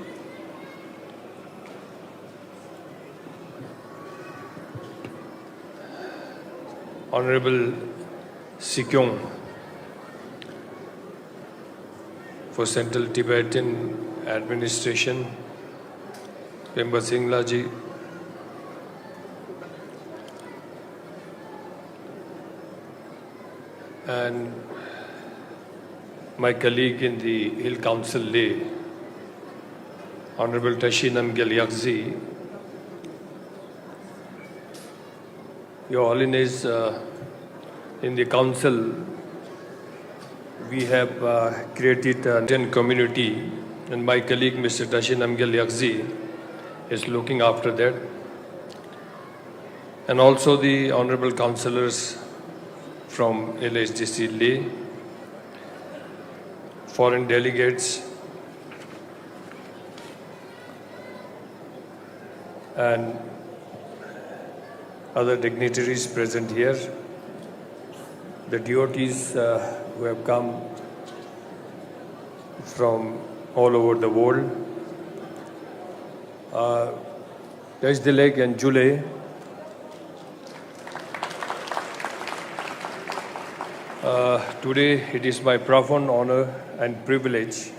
Honorable Sikyong for Central Tibetan Administration, Pemba Singla Ji, and my colleague in the Hill Council Lay, Honorable Tashi Namgyal Yakzi, Your Holiness, in the council, we have created a Indian community, and my colleague, Mr. Tashi Namgyal Yakzi, is looking after that. And also the honorable councillors from LHDC Leh, foreign delegates, and other dignitaries present here, the devotees who have come from all over the world, Tajdileg and Jule, today it is my profound honor and privilege.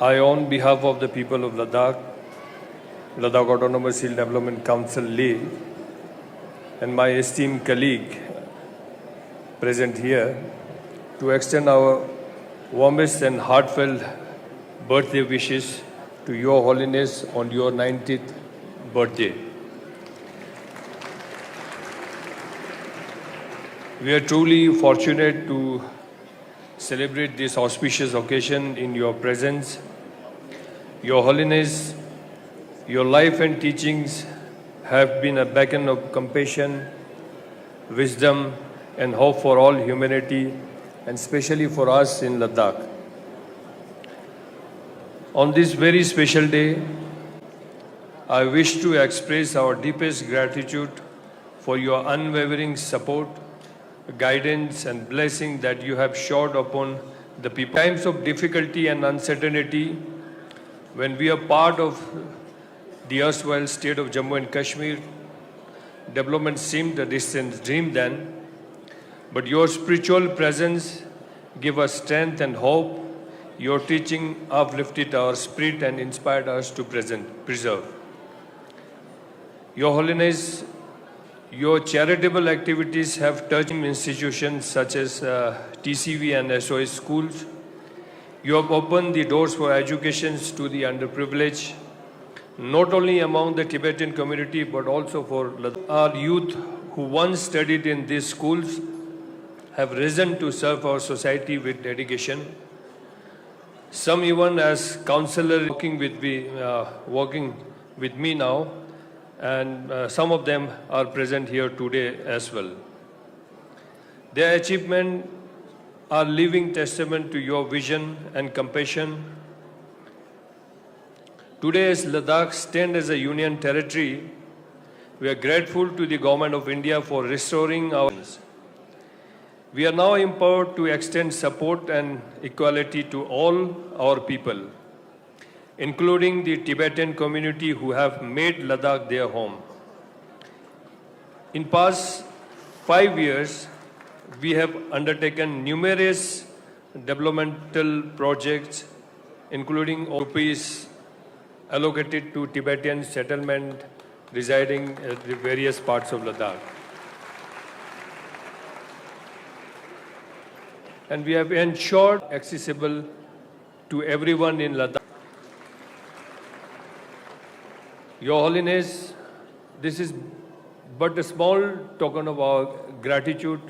I, on behalf of the people of Ladakh Autonomous Hill Development Council Leh, and my esteemed colleague present here, to extend our warmest and heartfelt birthday wishes to Your Holiness on your 90th birthday. We are truly fortunate to celebrate this auspicious occasion in your presence. Your Holiness, your life and teachings have been a beacon of compassion, wisdom, and hope for all humanity, and especially for us in Ladakh. On this very special day, I wish to express our deepest gratitude for your unwavering support, guidance, and blessing that you have showered upon the people. In times of difficulty and uncertainty, when we are part of the erstwhile state of Jammu and Kashmir, development seemed a distant dream then, but your spiritual presence gave us strength and hope. Your teaching uplifted our spirit and inspired us to preserve. Your Holiness, your charitable activities have touched institutions such as TCV and SOS schools. You have opened the doors for education to the underprivileged, not only among the Tibetan community, but also for our youth who once studied in these schools have risen to serve our society with dedication. Some even as counselors working with me now, and some of them are present here today as well. Their achievements are living testament to your vision and compassion. Today, as Ladakh stands as a union territory, we are grateful to the Government of India for restoring our. We are now empowered to extend support and equality to all our people, including the Tibetan community who have made Ladakh their home. In past 5 years, we have undertaken numerous developmental projects, including rupees allocated to Tibetan settlement residing at the various parts of Ladakh. And we have ensured accessible to everyone in Ladakh. Your Holiness, this is but a small token of our gratitude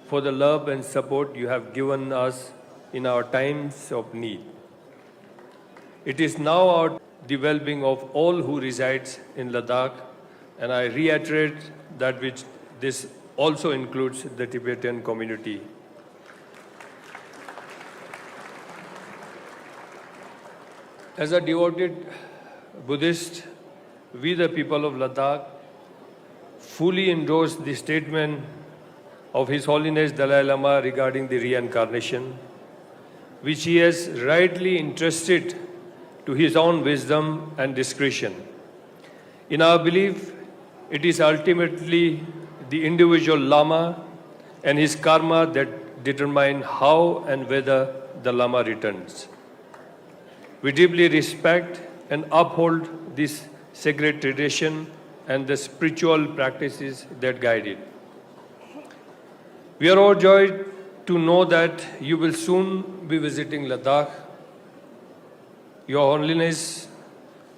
for the love and support you have given us in our times of need. It is now our the well-being of all who resides in Ladakh, and I reiterate that which this also includes the Tibetan community. As a devoted Buddhist, we the people of Ladakh fully endorse the statement of His Holiness Dalai Lama regarding the reincarnation, which he has rightly entrusted to his own wisdom and discretion. In our belief, it is ultimately the individual Lama and his karma that determine how and whether the Lama returns. We deeply respect and uphold this sacred tradition and the spiritual practices that guide it. We are overjoyed to know that you will soon be visiting Ladakh. Your Holiness,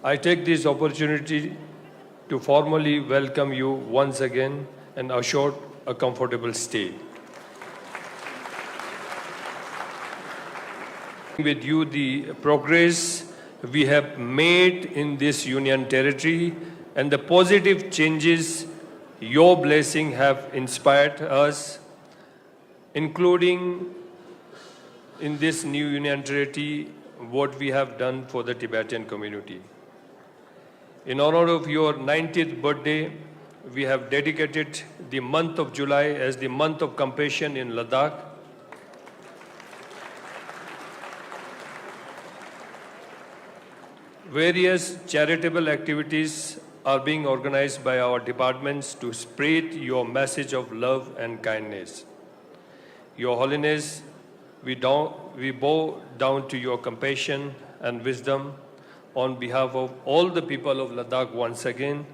I take this opportunity to formally welcome you once again and assure a comfortable stay. With you the progress we have made in this union territory and the positive changes your blessing have inspired us, including in this new union territory, what we have done for the Tibetan community. In honor of your 90th birthday, we have dedicated the month of July as the month of compassion in Ladakh. Various charitable activities are being organized by our departments to spread your message of love and kindness. Your Holiness, we bow down to your compassion and wisdom. On behalf of all the people of Ladakh once again,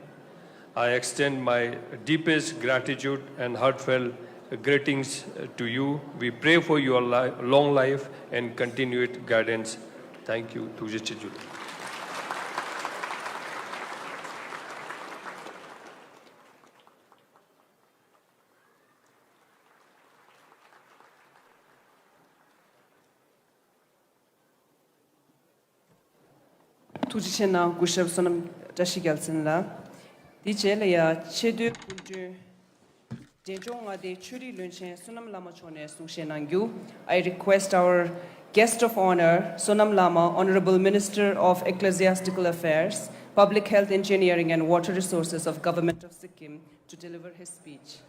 I extend my deepest gratitude and heartfelt greetings to you. We pray for your long life and continued guidance. Thank you. Tujichena Gushab Sonam Dashi Gelsenla. Dijela ya Chedu Kundu Dejonga de Churi Lunchen Sonam Lama Chone Sungshenangyu. I request our guest of honor, Sonam Lama, Honorable Minister of Ecclesiastical Affairs, Public Health Engineering and Water Resources of Government of Sikkim, to deliver his speech.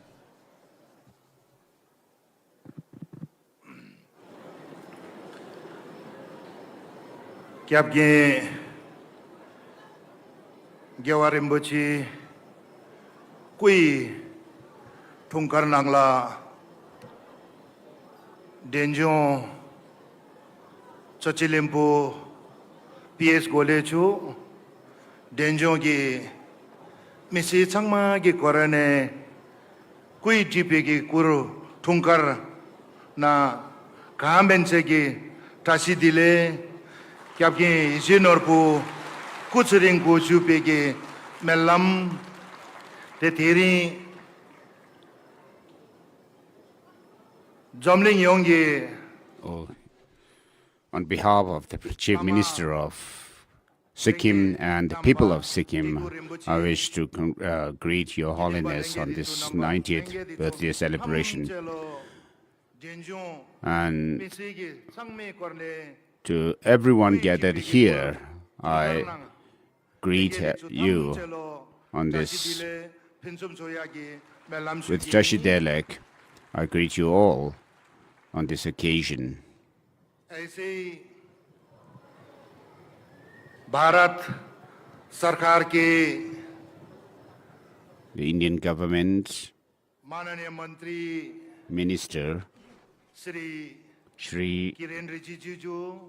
Kyabge Gyawarimbuchi Kui Tungkar Nangla Denjon Chachilimpu PS Golechu Denjon gi Misi Changma gi Korane Kui Jipi gi Kuru Tungkar na Kambense gi Tashidile Kyabgi Jinorpu Kuchuring Kuchupegi Melam Tetiri Jomling Yongi. On behalf of the Chief Minister of Sikkim and the people of Sikkim, I wish to greet Your Holiness on this 90th birthday celebration. And to everyone gathered here, I greet you on this. With Dashi Delek, I greet you all on this occasion. Bharat Sarkar ke The Indian government, Mananiya Mantri Minister Shri Kiren Rijiju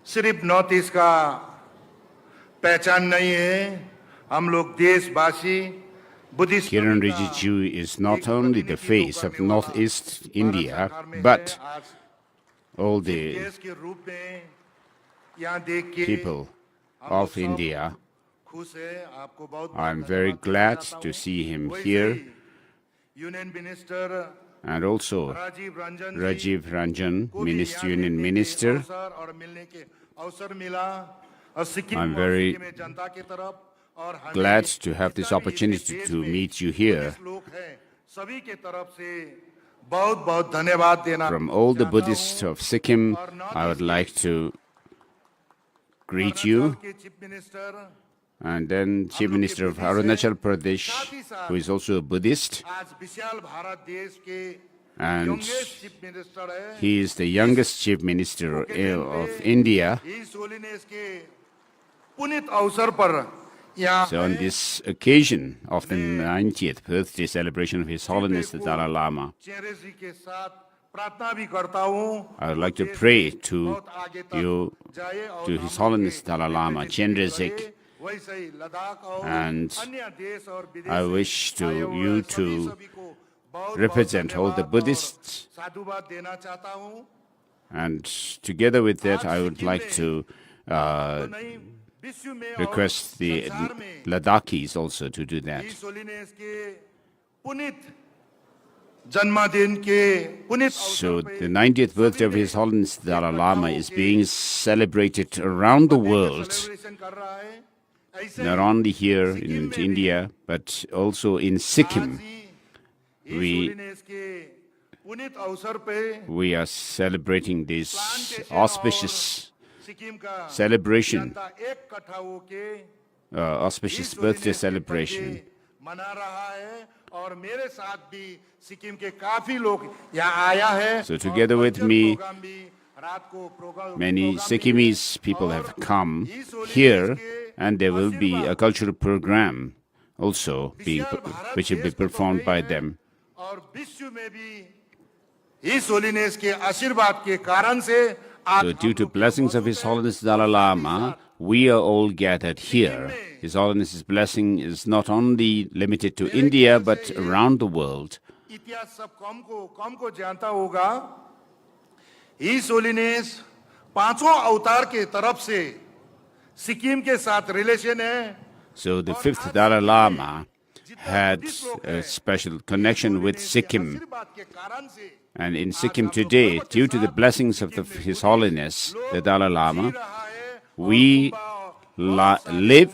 सिर्फ north east का पहचान नहीं है हम लोग देशवासी Buddhist Kiren Rijiju is not only the face of northeast India, but all the देश के रूप में यहाँ देख के people of India. खुश है आपको बहुत I'm very glad to see him here, union minister and also Rajiv Ranjan, Union Minister. I'm very glad to have this opportunity to meet you here. From all the Buddhists of Sikkim, I would like to greet you. And then Chief Minister of Arunachal Pradesh, who is also a Buddhist. And he is the youngest Chief Minister of India. So on this occasion of the 90th birthday celebration of His Holiness the Dalai Lama, I would like to pray to you, to His Holiness Dalai Lama, Chenrezig, वैसे ही लद्दाख और And अन्य देश और विदेश I wish से आए you हुए to सभी को बहुत represent all the धन्यवाद और Buddhists, साधुवाद देना चाहता हूँ। and together with that, I would like to तो नहीं विश्व में और request the संसार में Ladakhis also to do that. His holiness के पुनीत जन्मदिन के पुनीत So अवसर पे the 90th birthday of His Holiness the Dalai Lama is being celebrated around the world, celebration कर रहा है। ऐसे not only here in India, but also in Sikkim. His holiness के पुनीत अवसर पे We are celebrating this auspicious Sikkim का celebration, जनता एक इकट्ठा होके auspicious birthday celebration. मना रहा है और मेरे साथ भी सिक्किम के काफी लोग यहाँ आया है। So together with और me, प्रोग्राम भी रात को प्रोग्राम many प्रोग्राम भी Sikkimese people और have come his holiness here, के and there will be a आशीर्वाद cultural program also Vishal Bharat which will be देश को तो performed है by ही them. और विश्व में भी हिज होलीनेस के आशीर्वाद के कारण से आज So हम due to लोग blessings of His Holiness the Dalai Lama, we are all gathered here. His Holiness's blessing is not only limited to India, but around the world. इतिहास सब कम को जानता होगा। हिज होलीनेस पांचों अवतार के तरफ से सिक्किम के साथ रिलेशन है। So the fifth Dalai Lama had a special connection with Sikkim. आशीर्वाद के कारण से And in Sikkim today, due to the blessings of His Holiness, the Dalai Lama, we live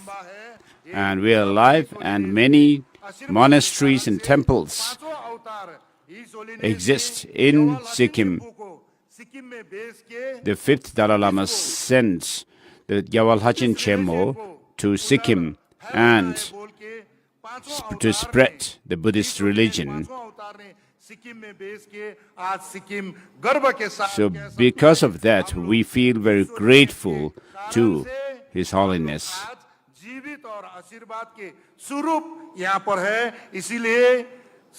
and we are alive, and many monasteries and temples पांचों अवतार his holiness exist in Sikkim. Sikkim में भेज के The fifth Dalai Lama sent the Gyawalhachin Chemo to Sikkim and बोल के पांचों to spread the Buddhist religion. पांचों अवतार ने सिक्किम में भेज के आज सिक्किम गर्व के साथ So because of that, we feel very grateful to His Holiness. आज जीवित और आशीर्वाद के स्वरूप यहाँ पर है। इसीलिए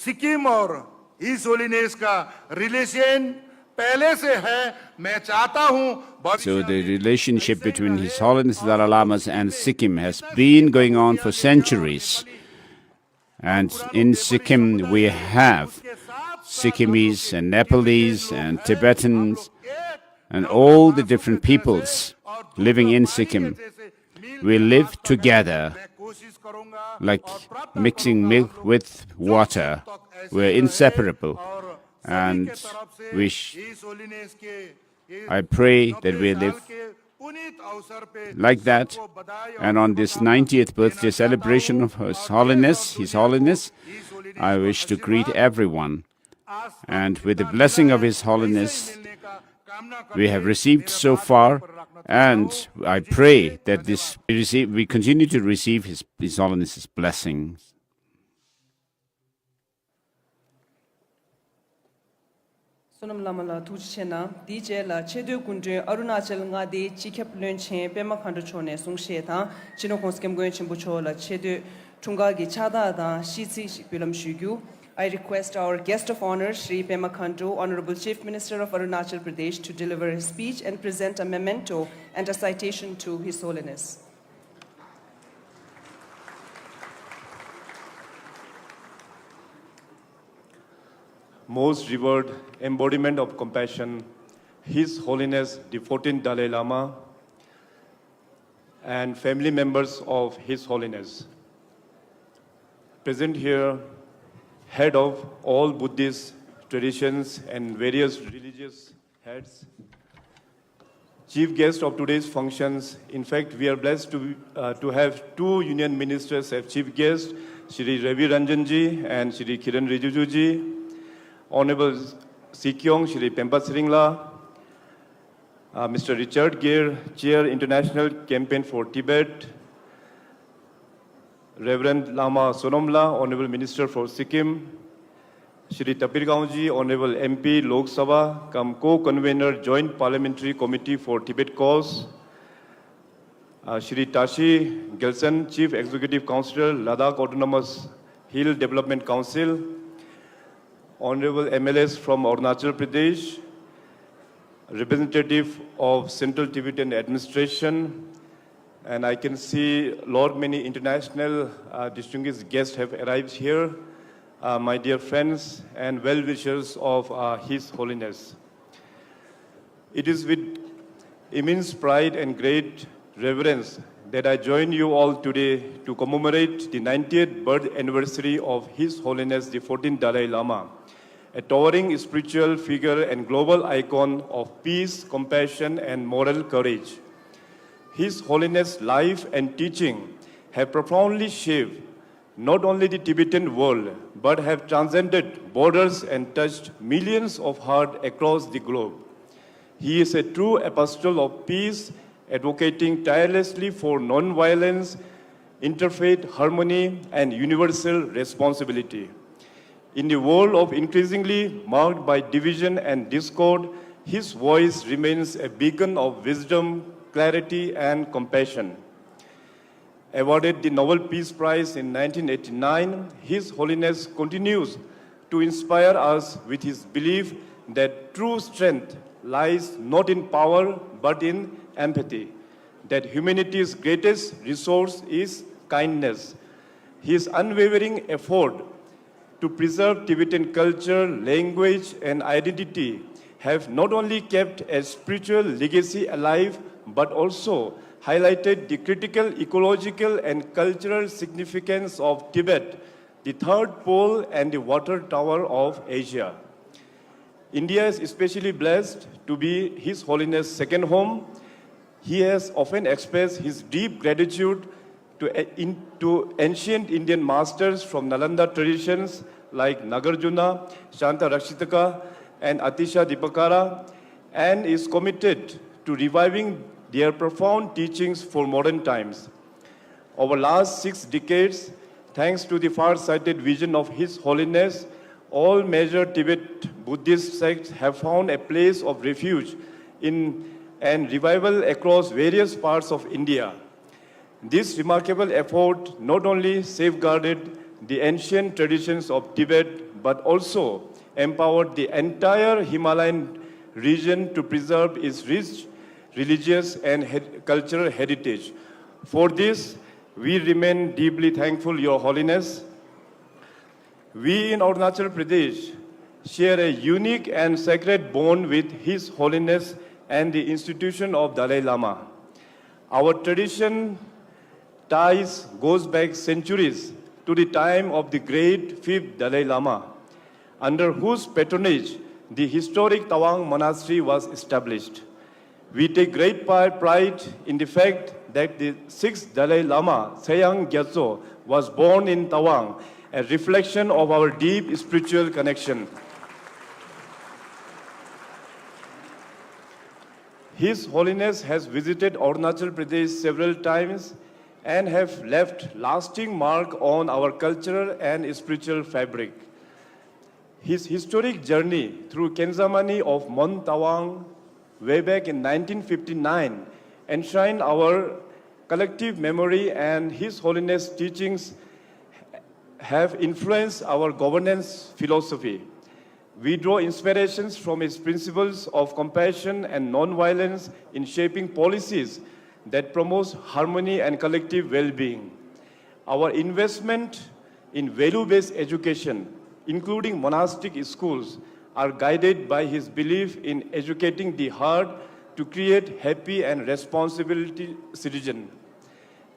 सिक्किम और हिज होलीनेस का रिलेशन पहले से है। मैं चाहता हूँ So the relationship between His Holiness the Dalai Lamas and Sikkim has been going on for centuries. And in Sikkim we have Sikkimese and Nepalese and Tibetans and all the different peoples living in Sikkim. We live together like mixing milk with water. We're inseparable. And I pray that we live like that. And on this 90th birthday celebration of His Holiness, I wish to greet everyone. And with the blessing of His Holiness, we have received so far, and I pray that we continue to receive His Holiness's blessings. Sonam lama la tu chena DJ la chedu kunje Arunachal nga de chikep lunche pema khandu chone sungshe tha chino konskem goyen chimbucho la chedu chunga gi chada da shitsi pilam shugyu. I request our guest of honor, Shri Pema Khandu, Honorable Chief Minister of Arunachal Pradesh, to deliver his speech and present a memento and a citation to His Holiness. Most revered embodiment of compassion, His Holiness the 14th Dalai Lama, and family members of His Holiness. Present here, head of all Buddhist traditions and various religious heads, chief guest of today's functions. In fact, we are blessed to have two union ministers as chief guests, Shri Ravi Ranjanji and Shri Kiran Rijijuji, Honorable Sikyong Shri Pempa Sringla, Mr. Richard Gere, Chair International Campaign for Tibet, Reverend Lama Sonomla, Honorable Minister for Sikkim, Shri Tapir Gaonji, Honorable MP Lok Sabha, co-convener Joint Parliamentary Committee for Tibet Cause, Shri Tashi Gelson, Chief Executive Councillor, Ladakh Autonomous Hill Development Council, Honorable MLS from Arunachal Pradesh, representative of Central Tibetan Administration, And I can see many international distinguished guests have arrived here, my dear friends and well-wishers of His Holiness. It is with immense pride and great reverence that I join you all today to commemorate the 90th birth anniversary of His Holiness the 14th Dalai Lama, a towering spiritual figure and global icon of peace, compassion, and moral courage. His Holiness' life and teaching have profoundly shaped not only the Tibetan world, but have transcended borders and touched millions of hearts across the globe. He is a true apostle of peace, advocating tirelessly for non-violence, interfaith harmony, and universal responsibility. In a world of increasingly marked by division and discord, his voice remains a beacon of wisdom, clarity, and compassion. Awarded the Nobel Peace Prize in 1989, His Holiness continues to inspire us with his belief that true strength lies not in power but in empathy, that humanity's greatest resource is kindness. His unwavering effort to preserve Tibetan culture, language, and identity have not only kept a spiritual legacy alive, but also highlighted the critical ecological and cultural significance of Tibet, the third pole and the water tower of Asia. India is especially blessed to be His Holiness' second home. He has often expressed his deep gratitude to ancient Indian masters from Nalanda traditions like Nagarjuna, Shanta Rakshitaka, and Atisha Dipakara, and is committed to reviving their profound teachings for modern times. Over the last 6 decades, thanks to the far-sighted vision of His Holiness, all major Tibet Buddhist sects have found a place of refuge and revival across various parts of India. This remarkable effort not only safeguarded the ancient traditions of Tibet, but also empowered the entire Himalayan region to preserve its rich religious and cultural heritage. For this, we remain deeply thankful, Your Holiness. We in Arunachal Pradesh share a unique and sacred bond with His Holiness and the institution of Dalai Lama. Our tradition ties goes back centuries to the time of the great 5th Dalai Lama, under whose patronage the historic Tawang Monastery was established. We take great pride in the fact that the 6th Dalai Lama, Sayang Gyatso, was born in Tawang, a reflection of our deep spiritual connection. His Holiness has visited Arunachal Pradesh several times and have left lasting mark on our cultural and spiritual fabric. His historic journey through Kenzamani of Mount Tawang way back in 1959 enshrined our collective memory, and His Holiness' teachings have influenced our governance philosophy. We draw inspirations from his principles of compassion and non-violence in shaping policies that promote harmony and collective well-being. Our investment in value-based education, including monastic schools, are guided by his belief in educating the heart to create happy and responsible citizens.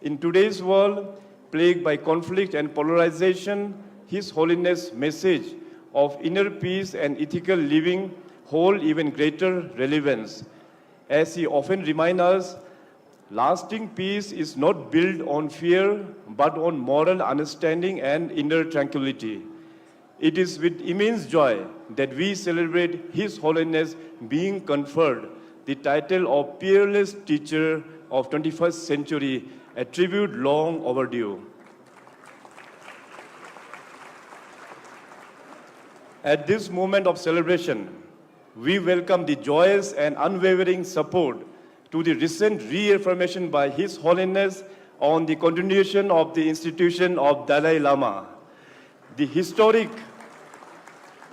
In today's world, plagued by conflict and polarization, His Holiness' message of inner peace and ethical living hold even greater relevance. As he often reminds us, lasting peace is not built on fear, but on moral understanding and inner tranquility. It is with immense joy that we celebrate His Holiness being conferred the title of Peerless Teacher of 21st Century, a tribute long overdue. At this moment of celebration, we welcome the joyous and unwavering support to the recent reaffirmation by His Holiness on the continuation of the institution of Dalai Lama. The historic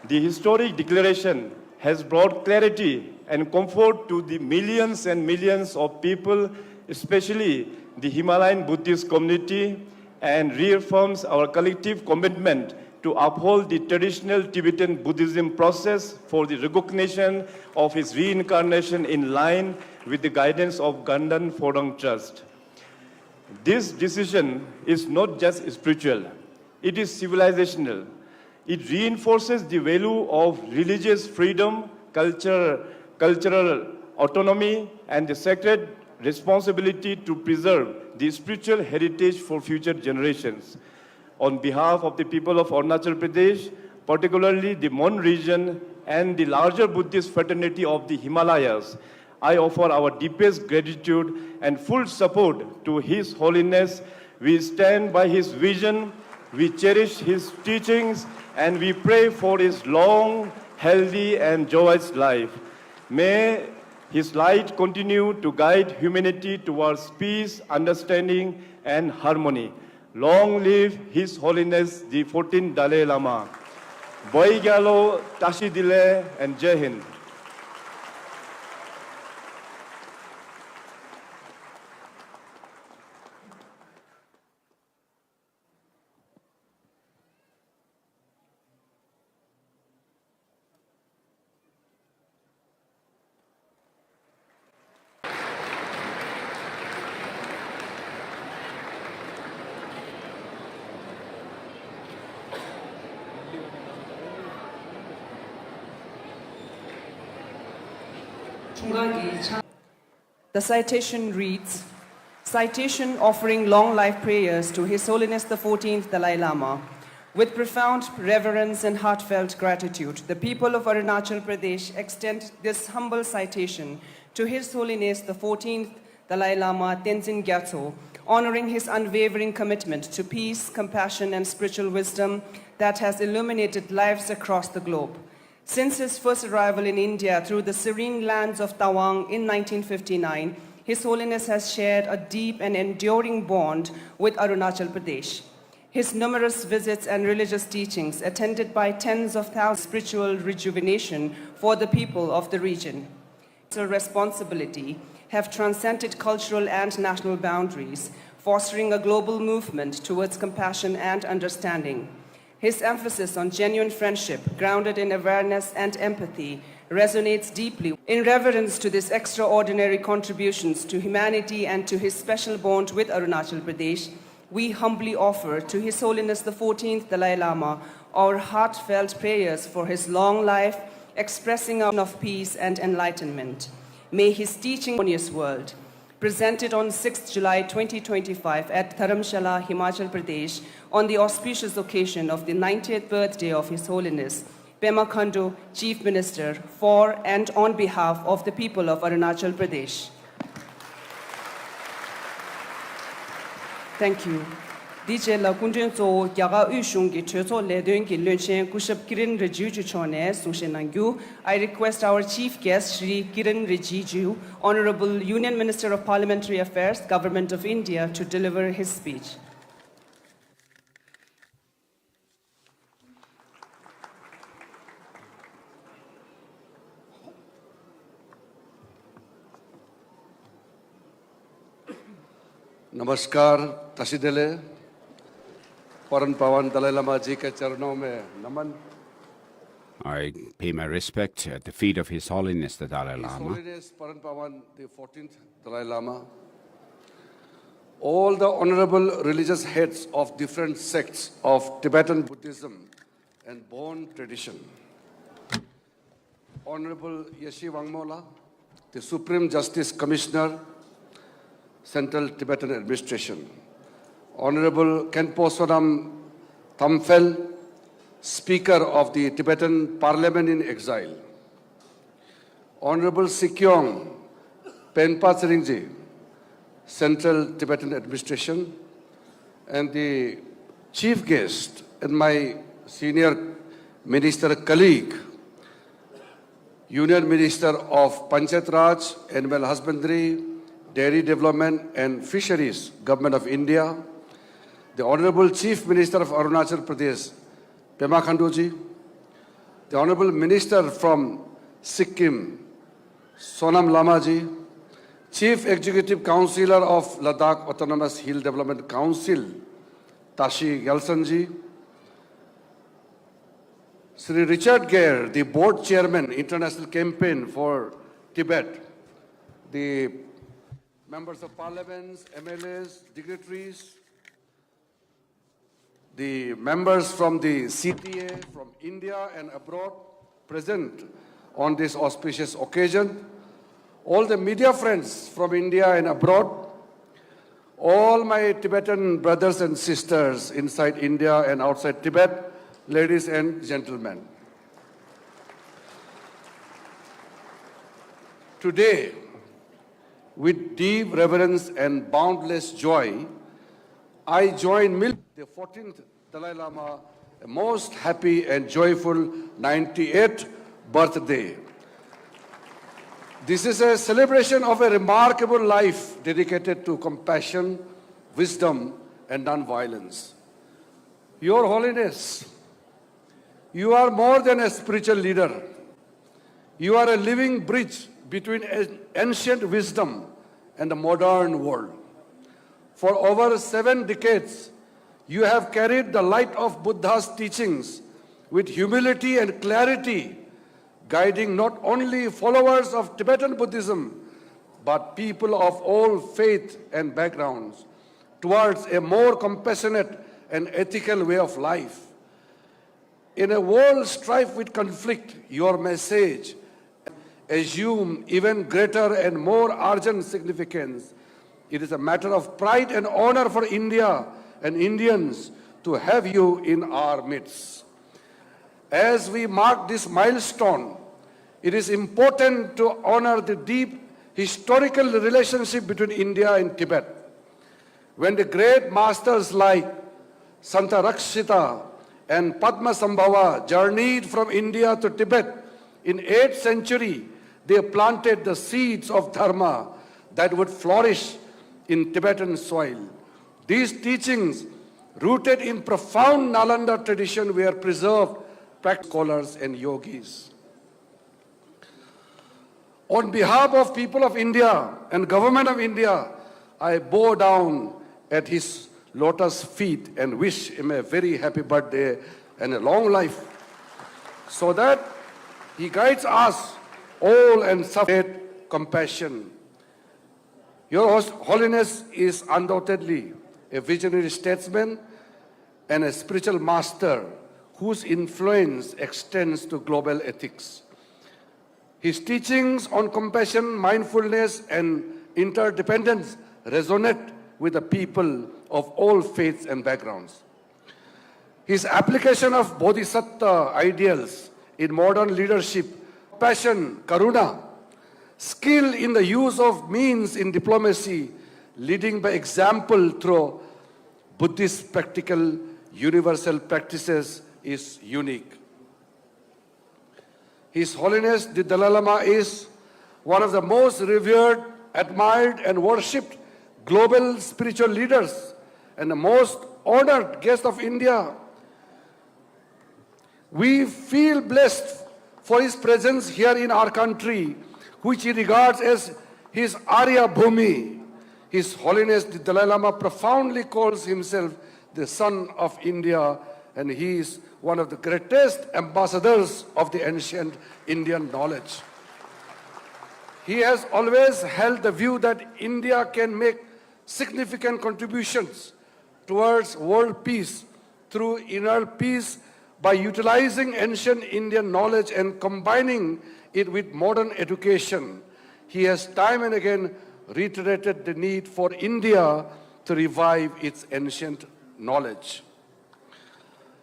declaration has brought clarity and comfort to the millions and millions of people, especially the Himalayan Buddhist community and reaffirms our collective commitment to uphold the traditional Tibetan Buddhism process for the recognition of his reincarnation in line with the guidance of Ganden Phodong Trust. This decision is not just spiritual, it is civilizational. It reinforces the value of religious freedom, cultural autonomy, and the sacred responsibility to preserve the spiritual heritage for future generations. On behalf of the people of Arunachal Pradesh, particularly the Mon region and the larger Buddhist fraternity of the Himalayas, I offer our deepest gratitude and full support to His Holiness. We stand by his vision, we cherish his teachings, and we pray for his long, healthy, and joyous life. May his light continue to guide humanity towards peace, understanding, and harmony. Long live His Holiness the 14th Dalai Lama. Boi Gyalo, Tashi Dile, and Jai Hind. The citation reads, Citation offering long life prayers to His Holiness the 14th Dalai Lama. With profound reverence and heartfelt gratitude, the people of Arunachal Pradesh extend this humble citation to His Holiness the 14th Dalai Lama Tenzin Gyatso, honoring his unwavering commitment to peace, compassion, and spiritual wisdom that has illuminated lives across the globe. Since his first arrival in India through the serene lands of Tawang in 1959, His Holiness has shared a deep and enduring bond with Arunachal Pradesh. His numerous visits and religious teachings, attended by tens of thousands, spiritual rejuvenation for the people of the region. His responsibility have transcended cultural and national boundaries, fostering a global movement towards compassion and understanding. His emphasis on genuine friendship, grounded in awareness and empathy, resonates deeply. In reverence to these extraordinary contributions to humanity and to his special bond with Arunachal Pradesh, we humbly offer to His Holiness the 14th Dalai Lama our heartfelt prayers for his long life, expressing our of peace and enlightenment. May his teaching in this world, presented on 6th July 2025 at Dharamshala, Himachal Pradesh, on the auspicious occasion of the 90th birthday of His Holiness, Pema Khandu, Chief Minister, for and on behalf of the people of Arunachal Pradesh. Thank you. DJ la kunjen zo yaga ushung gi chezo le den gi lunchen kushap kirin rejuju chone sushenangyu. I request our chief guest Shri Kiran Rijiju, Honorable Union Minister of Parliamentary Affairs, Government of India, to deliver his speech. नमस्कार तशीदिले परम पावन दलाई लामा जी के चरणों में नमन. I pay my respect at the feet of His Holiness the Dalai His Lama. Holiness Param Pavan the 14th Dalai Lama, all the honorable religious heads of different sects of Tibetan Buddhism and Bon tradition, Honorable Yeshi Wangmola, the Supreme Justice Commissioner, Central Tibetan Administration, Honorable Khenpo Sonam Thamphel, Speaker of the Tibetan Parliament in Exile, Honorable Sikyong Penpa Tseringji, Central Tibetan Administration, and the chief guest and my senior minister colleague, Union Minister of Panchayat Raj, Animal Husbandry, Dairy Development and Fisheries, Government of India, the Honorable Chief Minister of Arunachal Pradesh, Pema Khandu ji, the Honorable Minister from Sikkim, Sonam Lama ji, Chief Executive Councillor of Ladakh Autonomous Hill Development Council, Tashi Gyaltsenji, Sri Richard Gere, the Board Chairman, International Campaign for Tibet, the members of parliaments, MLAs, dignitaries, the members from the CTA, from India and abroad, present on this auspicious occasion, all the media friends from India and abroad, all my Tibetan brothers and sisters inside India and outside Tibet, ladies and gentlemen. Today, with deep reverence and boundless joy, I join the 14th Dalai Lama a most happy and joyful 98th birthday. This is a celebration of a remarkable life dedicated to compassion, wisdom, and non-violence. Your Holiness, you are more than a spiritual leader. You are a living bridge between ancient wisdom and the modern world. For over 7 decades, you have carried the light of Buddha's teachings with humility and clarity, guiding not only followers of Tibetan Buddhism, but people of all faith and backgrounds towards a more compassionate and ethical way of life. In a world strife with conflict, your message assumes even greater and more urgent significance. It is a matter of pride and honor for India and Indians to have you in our midst. As we mark this milestone, it is important to honor the deep historical relationship between India and Tibet. When the great masters like Santa Rakshita and Padmasambhava journeyed from India to Tibet in 8th century, they planted the seeds of dharma that would flourish in Tibetan soil. These teachings, rooted in profound Nalanda tradition, were preserved by scholars and yogis. On behalf of people of India and government of India, I bow down at his lotus feet and wish him a very happy birthday and a long life, so that he guides us all and suffer compassion. Your Holiness is undoubtedly a visionary statesman and a spiritual master whose influence extends to global ethics. His teachings on compassion, mindfulness, and interdependence resonate with the people of all faiths and backgrounds. His application of bodhisattva ideals in modern leadership, passion, karuna, skill in the use of means in diplomacy, leading by example through Buddhist practical universal practices is unique. His Holiness the Dalai Lama is one of the most revered, admired, and worshipped global spiritual leaders and the most honored guest of India. We feel blessed for his presence here in our country, which he regards as his Arya Bhumi. His Holiness the Dalai Lama profoundly calls himself the son of India, and he is one of the greatest ambassadors of the ancient Indian knowledge. He has always held the view that India can make significant contributions towards world peace through inner peace by utilizing ancient Indian knowledge and combining it with modern education. He has time and again reiterated the need for India to revive its ancient knowledge.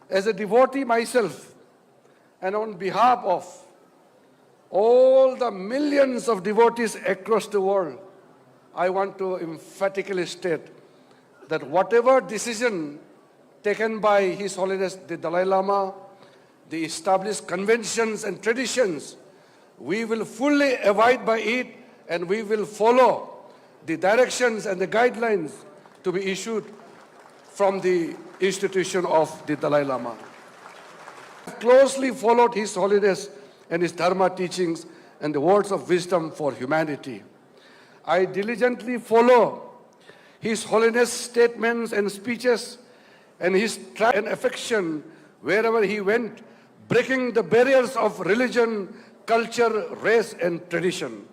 As a devotee myself, and on behalf of all the millions of devotees across the world, I want to emphatically state that whatever decision taken by His Holiness the Dalai Lama, the established conventions and traditions, we will fully abide by it, and we will follow the directions and the guidelines to be issued from the institution of the Dalai Lama. Closely followed His Holiness and his Dharma teachings and the words of wisdom for humanity. I diligently follow His Holiness statements and speeches and his trust and affection wherever he went, breaking the barriers of religion, culture, race, and tradition.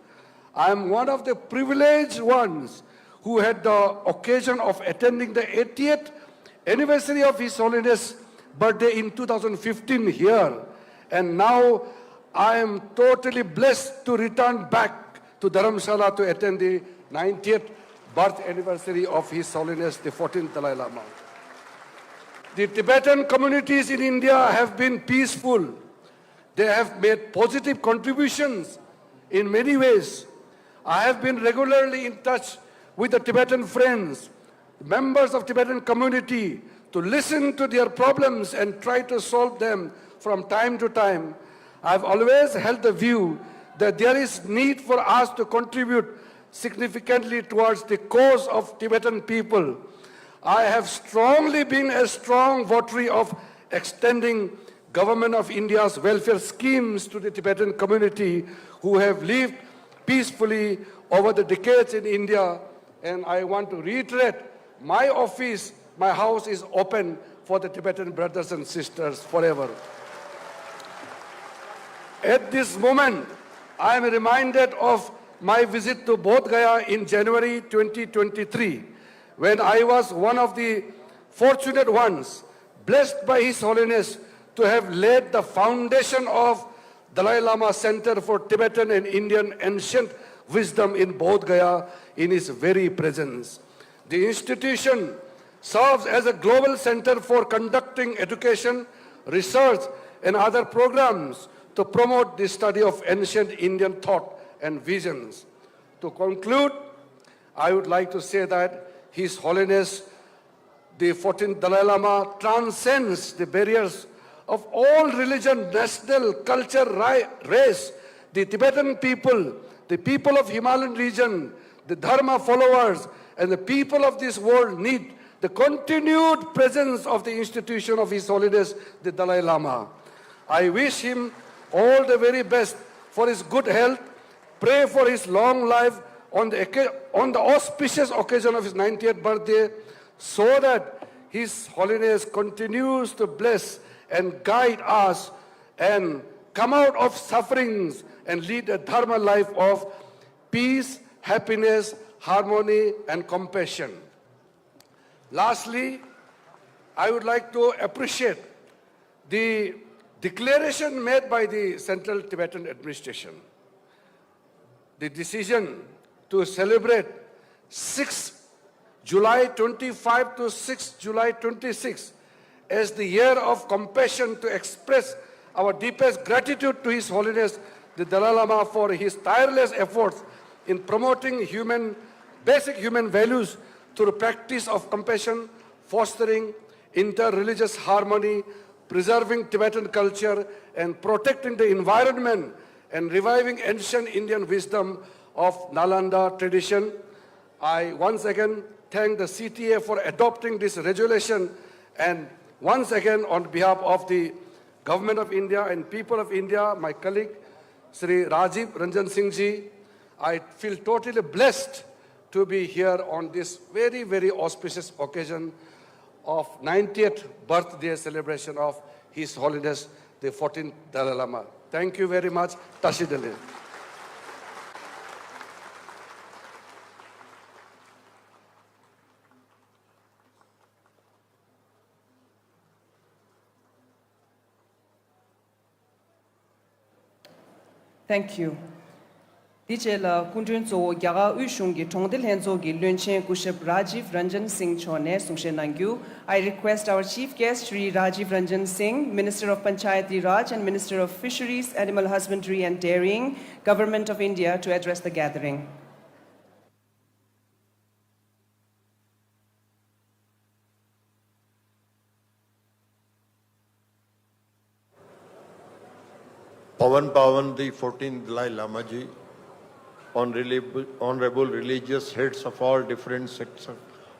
I am one of the privileged ones who had the occasion of attending the 80th anniversary of His Holiness' birthday in 2015 here. And now I am totally blessed to return back to Dharamshala to attend the 90th birth anniversary of His Holiness, the 14th Dalai Lama. The Tibetan communities in India have been peaceful. They have made positive contributions in many ways. I have been regularly in touch with the Tibetan friends, members of Tibetan community, to listen to their problems and try to solve them from time to time. I've always held the view that there is need for us to contribute significantly towards the cause of Tibetan people. I have strongly been a strong votary of extending Government of India's welfare schemes to the Tibetan community who have lived peacefully over the decades in India. And I want to reiterate, my office, my house is open for the Tibetan brothers and sisters forever. At this moment, I am reminded of my visit to Bodh Gaya in January 2023, when I was one of the fortunate ones, blessed by His Holiness to have laid the foundation of Dalai Lama Center for Tibetan and Indian Ancient Wisdom in Bodh Gaya in his very presence. The institution serves as a global center for conducting education, research, and other programs to promote the study of ancient Indian thought and visions. To conclude, I would like to say that His Holiness, the 14th Dalai Lama, transcends the barriers of all religion, national, culture, race. The Tibetan people, the people of Himalayan region, the Dharma followers, and the people of this world need the continued presence of the institution of His Holiness, the Dalai Lama. I wish him all the very best for his good health, pray for his long life on the auspicious occasion of his 90th birthday, so that His Holiness continues to bless and guide us and come out of sufferings and lead a dharma life of peace, happiness, harmony, and compassion. Lastly, I would like to appreciate the declaration made by the Central Tibetan Administration. The decision to celebrate 6 July 25 to 6 July 26 as the year of compassion, to express our deepest gratitude to His Holiness, the Dalai Lama, for his tireless efforts in promoting basic human values through practice of compassion, fostering inter-religious harmony, preserving Tibetan culture, and protecting the environment, and reviving ancient Indian wisdom of Nalanda tradition. I once again thank the CTA for adopting this resolution, and once again, on behalf of the Government of India and people of India, my colleague, Sri Rajiv Ranjan Singh Ji, I feel totally blessed to be here on this very, very auspicious occasion of 90th birthday celebration of His Holiness, the 14th Dalai Lama. Thank you very much. Tashidale. Thank you. Dichela Kundunzo Yaga Ushungi Tongdil Henzogi Lunchen Kushep Rajiv Ranjan Singh Chone Sungshenangyu. I request our chief guest Sri Rajiv Ranjan Singh, Minister of Panchayati Raj and Minister of Fisheries, Animal Husbandry and Dairying, Government of India, to address the gathering. Pawan the 14th Dalai Lama Ji, honorable religious heads of all different sects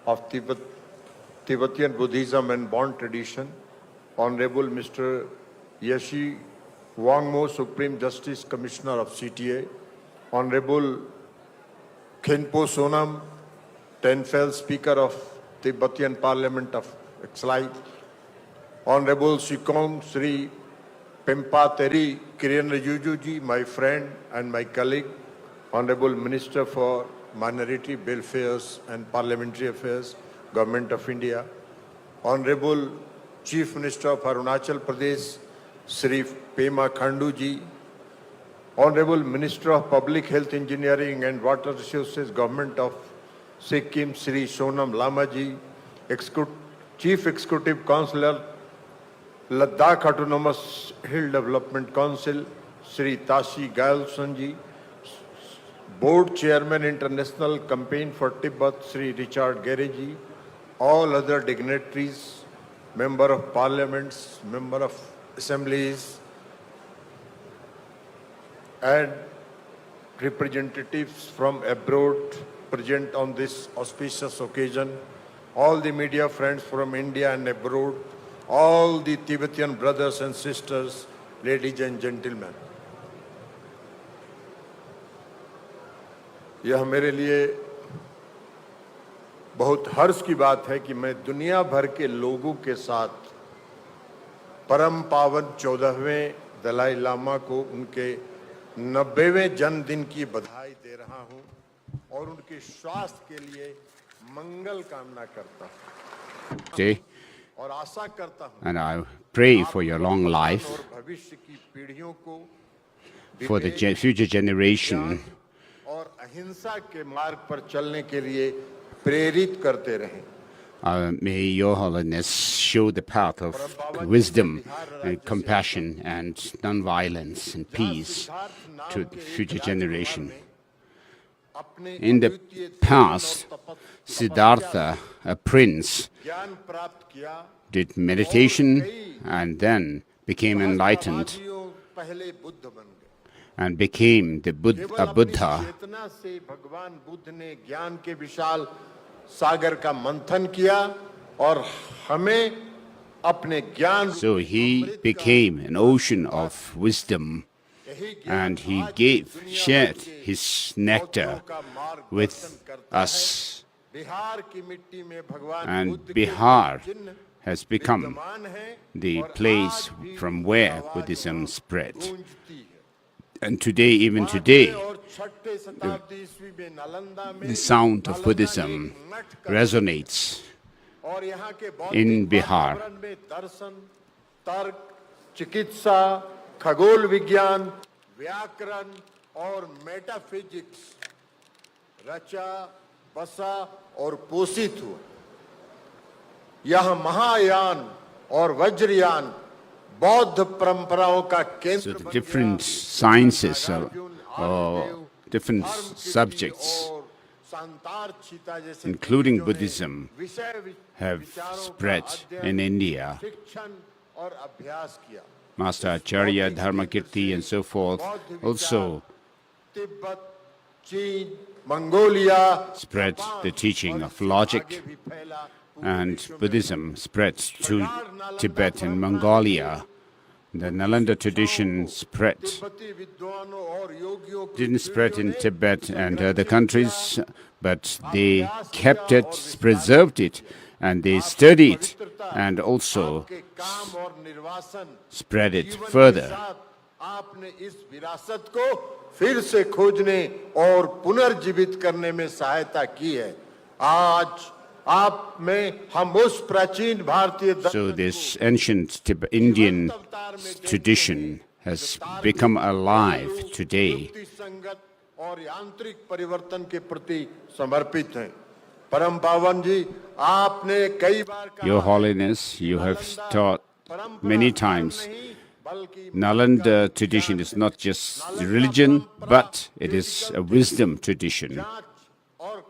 of Tibetan Buddhism and Bon tradition, Honorable Mr. Yeshi Wangmo, Supreme Justice Commissioner of CTA, Honorable Khenpo Sonam, Tenfel Speaker of Tibetan Parliament of Exiled, Honorable Sikong Sri Pempa Teri Kiren Jujuji, my friend and my colleague, Honorable Minister for Minority Welfares and Parliamentary Affairs, Government of India, Honorable Chief Minister of Arunachal Pradesh, Sri Pema Khandu ji, Honorable Minister of Public Health Engineering and Water Resources, Government of Sikkim, Sri Sonam Lama ji, Chief Executive Councillor, Ladakh Autonomous Hill Development Council, Sri Tashi Gailson ji, Board Chairman International Campaign for Tibet, Sri Richard Gere ji, all other dignitaries, Member of Parliaments, Member of Assemblies, and representatives from abroad present on this auspicious occasion, all the media friends from India and abroad, all the Tibetan brothers and sisters, ladies and gentlemen. यह मेरे लिए बहुत हर्ष की बात है कि मैं दुनिया भर के लोगों के साथ परम पावन 14वें दलाई लामा को उनके 90वें जन्मदिन की बधाई दे रहा हूं और उनके स्वास्थ्य के लिए मंगल कामना करता हूं और आशा करता हूं And I pray for your long life, और भविष्य की पीढ़ियों को for the future generation, और अहिंसा के मार्ग पर चलने के लिए प्रेरित करते रहें. May Your Holiness show the path of wisdom and compassion and non-violence and peace to the future generation. In the past, Siddhartha, a prince, ज्ञान प्राप्त किया did meditation and then became enlightened पहले बुद्ध बन गए. and became a Buddha. चेतना से भगवान बुद्ध ने ज्ञान के विशाल सागर का मंथन किया और हमें अपने ज्ञान So he became an ocean of wisdom, and he shared his nectar with us. Bihar की मिट्टी में भगवान And बुद्ध के Bihar चिन्ह has become विद्यमान है the और place आज भी from where आवाज Buddhism spread. गूंजती है. And today, even today, और छठे शताब्दी ईस्वी में नालंदा में the sound of Nalanda Buddhism एक मठ का resonates और यहाँ के in बौद्धिक Bihar. वातावरण में दर्शन, तर्क, चिकित्सा, खगोल विज्ञान, व्याकरण और मेटाफिजिक्स रचा, बसा और पोषित हुआ. यह महायान और वज्रयान बौद्ध परंपराओं का So केंद्र the बन different गया. sciences Nagarjuna, or Aryadev, different धर्म के subjects, और शांतार चीता जैसे including चीजों ने Buddhism, विषय have विचारों का spread अध्ययन, in India. शिक्षण और अभ्यास किया. Master Acharya, Dharmakirti, and so forth also Tibet, चीन, Mongolia spread Japan the teaching और of इससे logic, आगे भी फैला पूरे and विश्व में. Buddhism spread to Tibet and Mongolia. The Nalanda tradition spread, तिब्बती विद्वानों और योगियों की didn't spread in पीढ़ियों ने Tibet and संरक्षित other countries, किया, but they kept it, preserved it, and they studied and also आपके काम और निर्वासन spread it जीवन के further. साथ आपने इस विरासत को फिर से खोजने और पुनर्जीवित करने में सहायता की है. आज आप में हम उस प्राचीन भारतीय So Darshan this ancient Indian tradition has become alive today. युक्ति संगत और यांत्रिक परिवर्तन के प्रति समर्पित हैं. परम पावन जी, आपने कई बार कहा Your है, Holiness, you have taught परंपरा many धर्म times, नहीं, बल्कि Nalanda tradition is not just religion, but it is a wisdom tradition, जांच और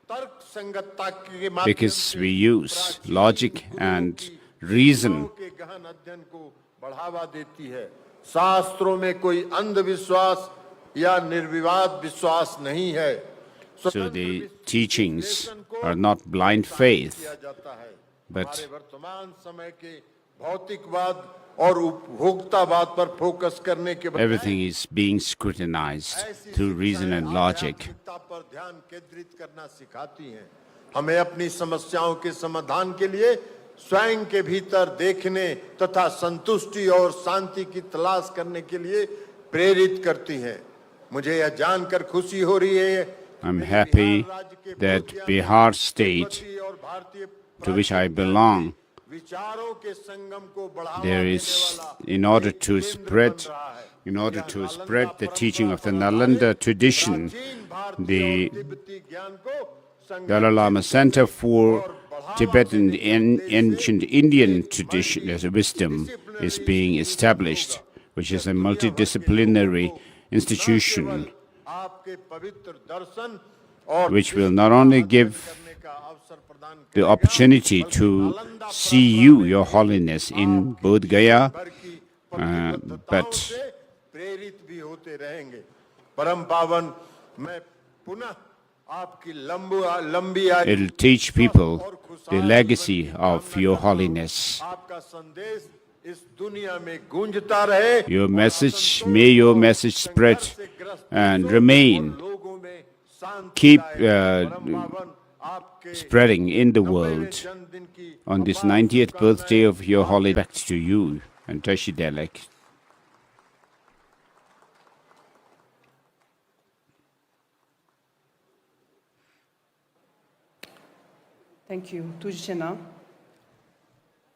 तर्क संगतता के माध्यम because से we use प्राचीन logic गुरुओं and की reason. विचारों के गहन अध्ययन को बढ़ावा देती है. शास्त्रों में कोई अंधविश्वास या निर्विवाद विश्वास नहीं है. So the teachings are not blind faith, किया जाता है. but हमारे वर्तमान समय के भौतिकवाद और उपभोक्तावाद पर फोकस करने के बजाय Everything is being scrutinized through reason and logic. आध्यात्मिकता पर ध्यान केंद्रित करना सिखाती हैं। हमें अपनी समस्याओं के समाधान के लिए स्वयं के भीतर देखने तथा संतुष्टि और शांति की तलाश करने के लिए प्रेरित करती हैं। मुझे यह जानकर खुशी हो रही है I'm happy that Bihar state, to which I belong, विचारों के संगम को बढ़ावा there देने is, वाला in order to spread the teaching of the Nalanda tradition, the तिब्बती ज्ञान को Dalai Lama Center for Tibetan and Ancient Indian Tradition as a wisdom is being established, which is a multidisciplinary institution आपके पवित्र दर्शन और which will not only give करने का अवसर प्रदान the opportunity to see you, Your Holiness, in Bodh Gaya, but से प्रेरित भी होते रहेंगे। परम पावन मैं पुनः आपकी लंबी आयु it'll teach people the legacy of Your Holiness. आपका संदेश इस दुनिया में गूंजता रहे। Your message, may your message spread and remain, लोगों में शांति keep पावन आपके spreading in the world. जन्मदिन की On this 90th birthday of Your Holiness, back to you and Tashi Delek. Thank you. Tujchena.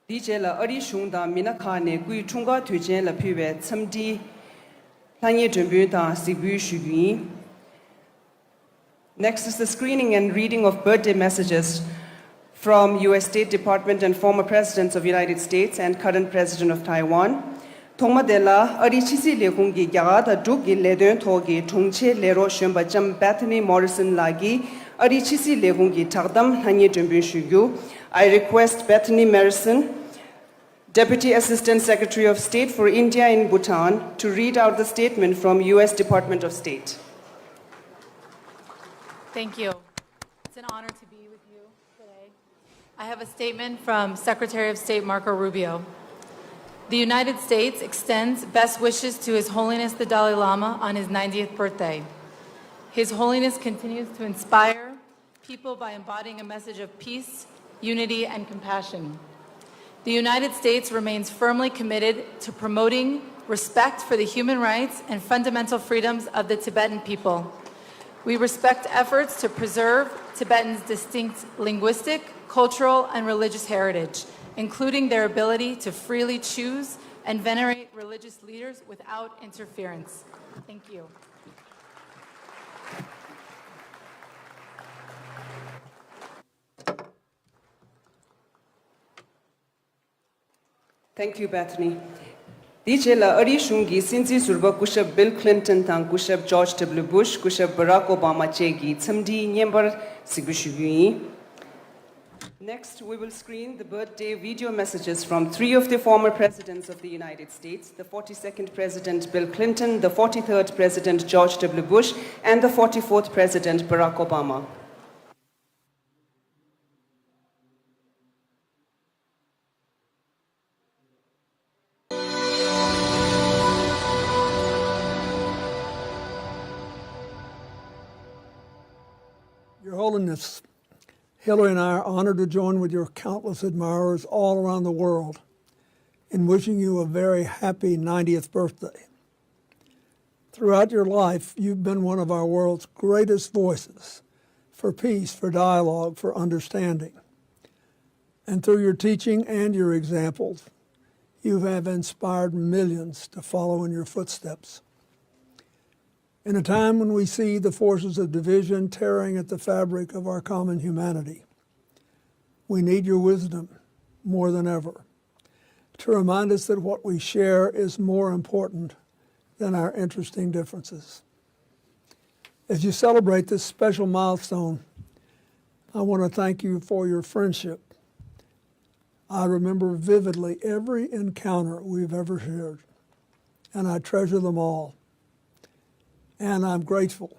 DJ la ari shungda mina khane gui chunga tujen la piwe tsamdi lanye jumbu da sibu shugi. Next is the screening and reading of birthday messages from US State Department and former presidents of United States and current president of Taiwan. Thoma dela ari chisi lekungi gyaga da dugi ledön thogi tungche lero shemba jam Bethany Morrison lagi ari chisi lekungi tagdam lanye jumbu shugu. I request Bethany Morrison, Deputy Assistant Secretary of State for India and Bhutan, to read out the statement from US Department of State. Thank you. It's an honor to be with you today. I have a statement from Secretary of State Marco Rubio. The United States extends best wishes to His Holiness the Dalai Lama on his 90th birthday. His Holiness continues to inspire people by embodying a message of peace, unity, and compassion. The United States remains firmly committed to promoting respect for the human rights and fundamental freedoms of the Tibetan people. We respect efforts to preserve Tibetans' distinct linguistic, cultural, and religious heritage, including their ability to freely choose and venerate religious leaders without interference. Thank you. Thank you, Bethany. DJ la ari shungi sinzi surba kushab Bill Clinton tang kushab George W. Bush kushab Barack Obama chegi tsamdi nyembar sigushugi. Next, we will screen the birthday video messages from 3 of the former presidents of the United States, the 42nd President Bill Clinton, the 43rd President George W. Bush, and the 44th President Barack Obama. Your Holiness, Hillary and I are honored to join with your countless admirers all around the world in wishing you a very happy 90th birthday. Throughout your life, you've been one of our world's greatest voices for peace, for dialogue, for understanding. And through your teaching and your examples, you have inspired millions to follow in your footsteps. In a time when we see the forces of division tearing at the fabric of our common humanity, we need your wisdom more than ever to remind us that what we share is more important than our interesting differences. As you celebrate this special milestone, I want to thank you for your friendship. I remember vividly every encounter we've ever shared, and I treasure them all. And I'm grateful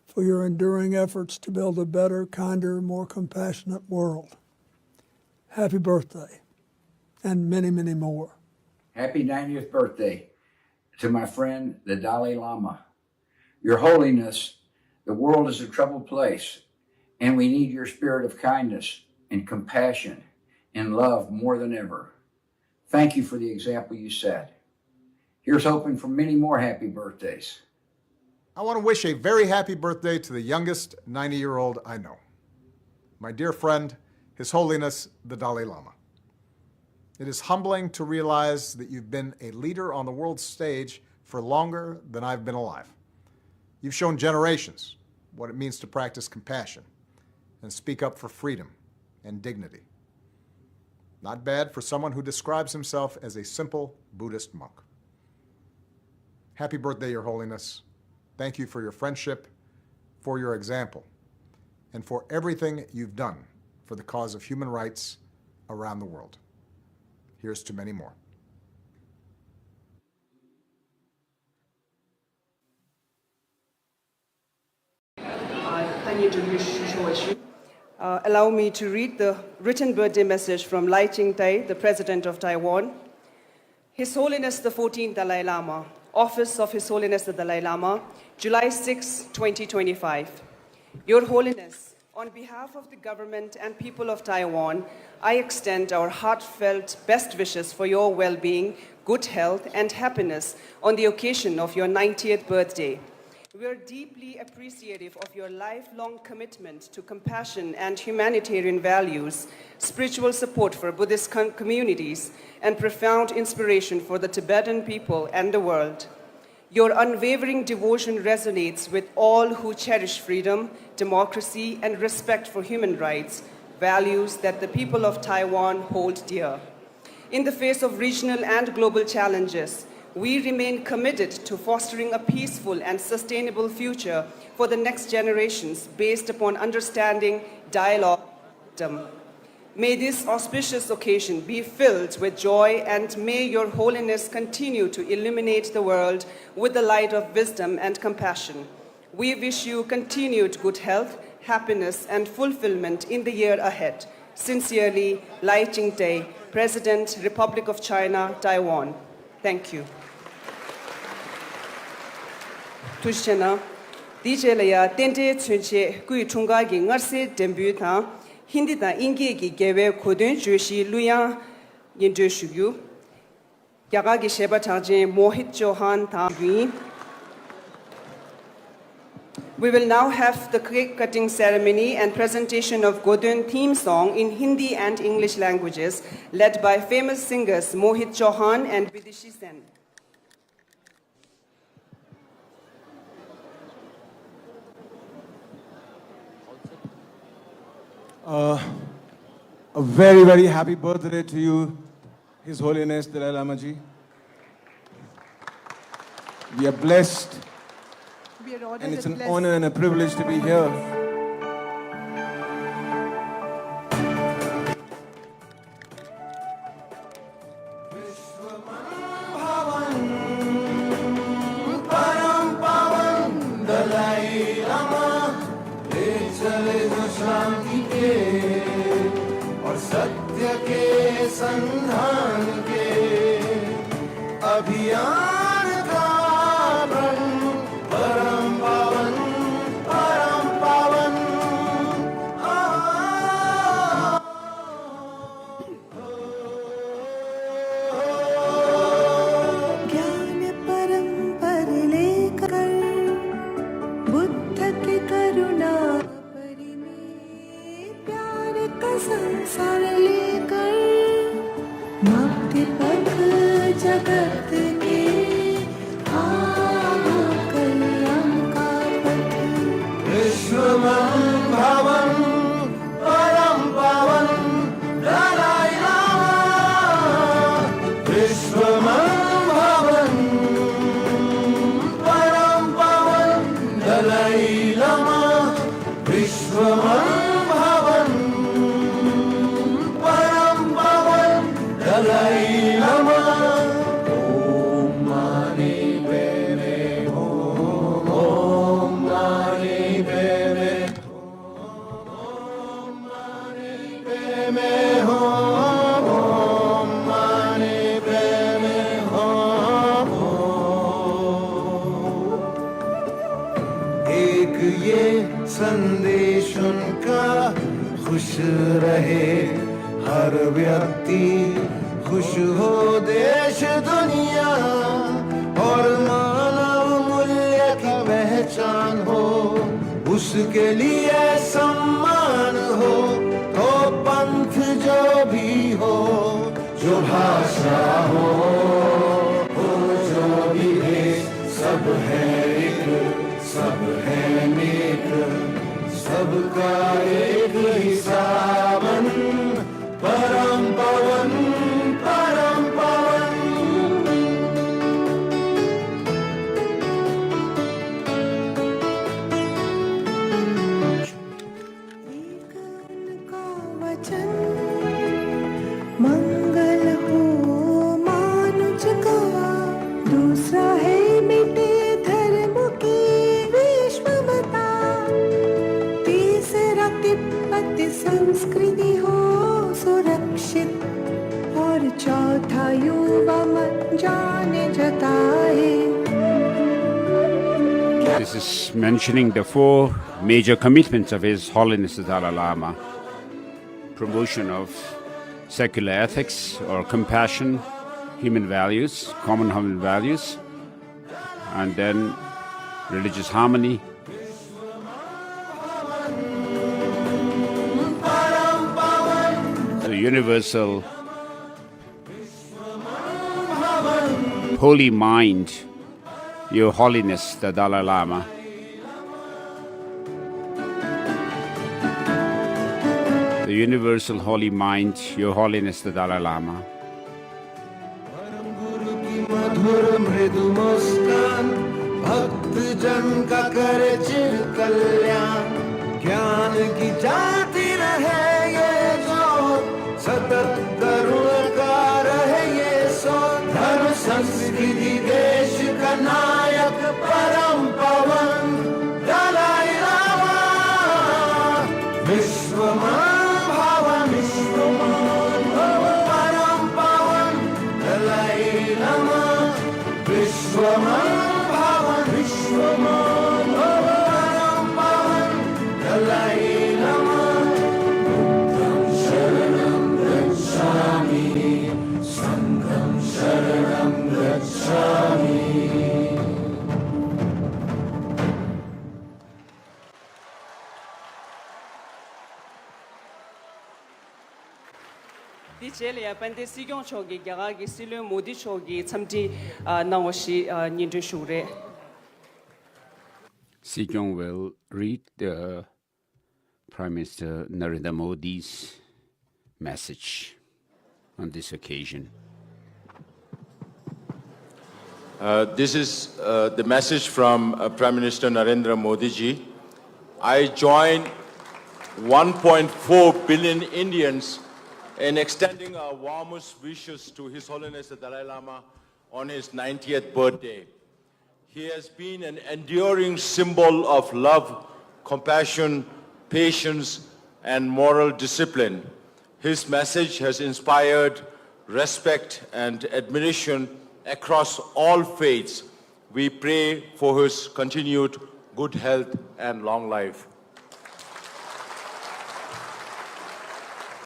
for your enduring efforts to build a better, kinder, more compassionate world. Happy birthday. and many, many more. Happy 90th birthday to my friend, the Dalai Lama. Your Holiness, the world is a troubled place, and we need your spirit of kindness and compassion and love more than ever. Thank you for the example you set. Here's hoping for many more happy birthdays. I want to wish a very happy birthday to the youngest 90-year-old I know, my dear friend, His Holiness, the Dalai Lama. It is humbling to realize that you've been a leader on the world stage for longer than I've been alive. You've shown generations what it means to practice compassion and speak up for freedom and dignity. Not bad for someone who describes himself as a simple Buddhist monk. Happy birthday, Your Holiness. Thank you for your friendship, for your example, and for everything you've done for the cause of human rights around the world. Here's to many more. Allow me to read the written birthday message from Lai Ching-tai, the President of Taiwan. His Holiness the 14th Dalai Lama, Office of His Holiness the Dalai Lama, July 6, 2025. Your Holiness, on behalf of the government and people of Taiwan, I extend our heartfelt best wishes for your well-being, good health, and happiness on the occasion of your 90th birthday. We are deeply appreciative of your lifelong commitment to compassion and humanitarian values, spiritual support for Buddhist communities, and profound inspiration for the Tibetan people and the world. Your unwavering devotion resonates with all who cherish freedom, democracy, and respect for human rights, values that the people of Taiwan hold dear. In the face of regional and global challenges, we remain committed to fostering a peaceful and sustainable future for the next generations based upon understanding, dialogue, and wisdom. May this auspicious occasion be filled with joy, and may Your Holiness continue to illuminate the world with the light of wisdom and compassion. We wish you continued good health, happiness, and fulfillment in the year ahead. Sincerely, Lai Ching-tai, President, Republic of China, Taiwan. Thank you. Tushena, DJ Laya, Tente Chunche, Kui Chungagi, Ngarse Dembuta, Hindi da Ingi Gere, Kodun Joshi, Luya, Yindushugu, Yagagi Sheba Taji, Mohit Johan Tagui. We will now have the cake cutting ceremony and presentation of Godun theme song in Hindi and English languages, led by famous singers Mohit Chauhan and Vidishi Sen. A very, very happy birthday to you, His Holiness Dalai Lama Ji. We are blessed, and it's an honor and a privilege to be here. सत्य के संधान के अभियान का परम पावन ज्ञान परंपर लेकर बुद्ध की करुणा संसार लेकर मुक्ति पथ जगत के कल्याण का पथ विश्व भवन परम पावन दलाई लामा विश्व भवन परम पावन दलाई लामा विश्व Dalai Lama, Om Mani Padme Hum, Om Mani Padme Hum, Om Mani Padme Hum, Om एक ये संदेश उनका खुश रहे हर व्यक्ति खुश हो देश दुनिया और मानव मूल्य की पहचान हो उसके लिए सम्मान हो तो पंथ जो भी हो जो भाषा हो जो भी देश सब है एक सब है नेक सबका एक ही सावन परम पवन परम पवन मंगल हो मानुष का दूसरा है मिटे धर्म की विश्वमता तीसरा तिब्बत संस्कृति हो सुरक्षित और चौथा युवा मन जाने जताए. This is mentioning the four major commitments of His Holiness the Dalai Lama. Promotion of secular ethics or compassion, human values, common human values, and then religious harmony. The universal holy mind, Your Holiness the Dalai Lama. The universal holy mind, Your Holiness the Dalai Lama. मधुर मृदु मुस्कान भक्त जन का करे चिर कल्याण ज्ञान की जाती रहे ये जो सतत करुण का रहे ये सो धर्म संस्कृति देश का नायक परम पवन Dalai Lama विश्वमान Vishwaman Bhavan Vishwaman Bhavan Bhavan Dalai Lama Buddham Sharanam Gacchami Sangham Sharanam Gacchami. Dichelia pande sigyon chogi gyaga gi silu modi chogi chamti nawashi nyindu shure. Sikyong will read the Prime Minister Narendra Modi's message on this occasion. This is the message from Prime Minister Narendra Modi ji. I join 1.4 billion Indians in extending our warmest wishes to His Holiness the Dalai Lama on his 90th birthday. He has been an enduring symbol of love, compassion, patience, and moral discipline. His message has inspired respect and admiration across all faiths. We pray for his continued good health and long life.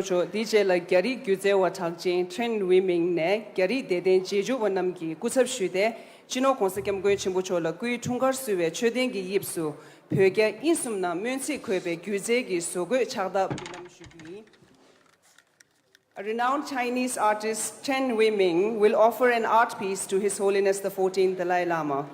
DJ la Gere gyuze wa chakjin train women ne Gere deden jeju wanam gi kusap shude chino konsekem goy chimbu chola gui chungar suwe chöden gi yipsu pöge insumna mönsi köbe gyuze gi sogo chagda bilam shubi. A renowned Chinese artist, Chen Weiming, will offer an art piece to His Holiness the 14th Dalai Lama.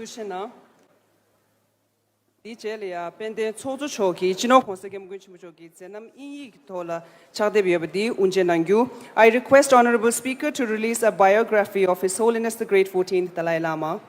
Kushena. Dichelia, Pende Chozo Choki, Chino Konsegam Gunchimuchoki, Zenam I Tola Chadebiyabadi, Unjenangu. I request Honorable Speaker to release a biography of His Holiness the Great 14th Dalai Lama.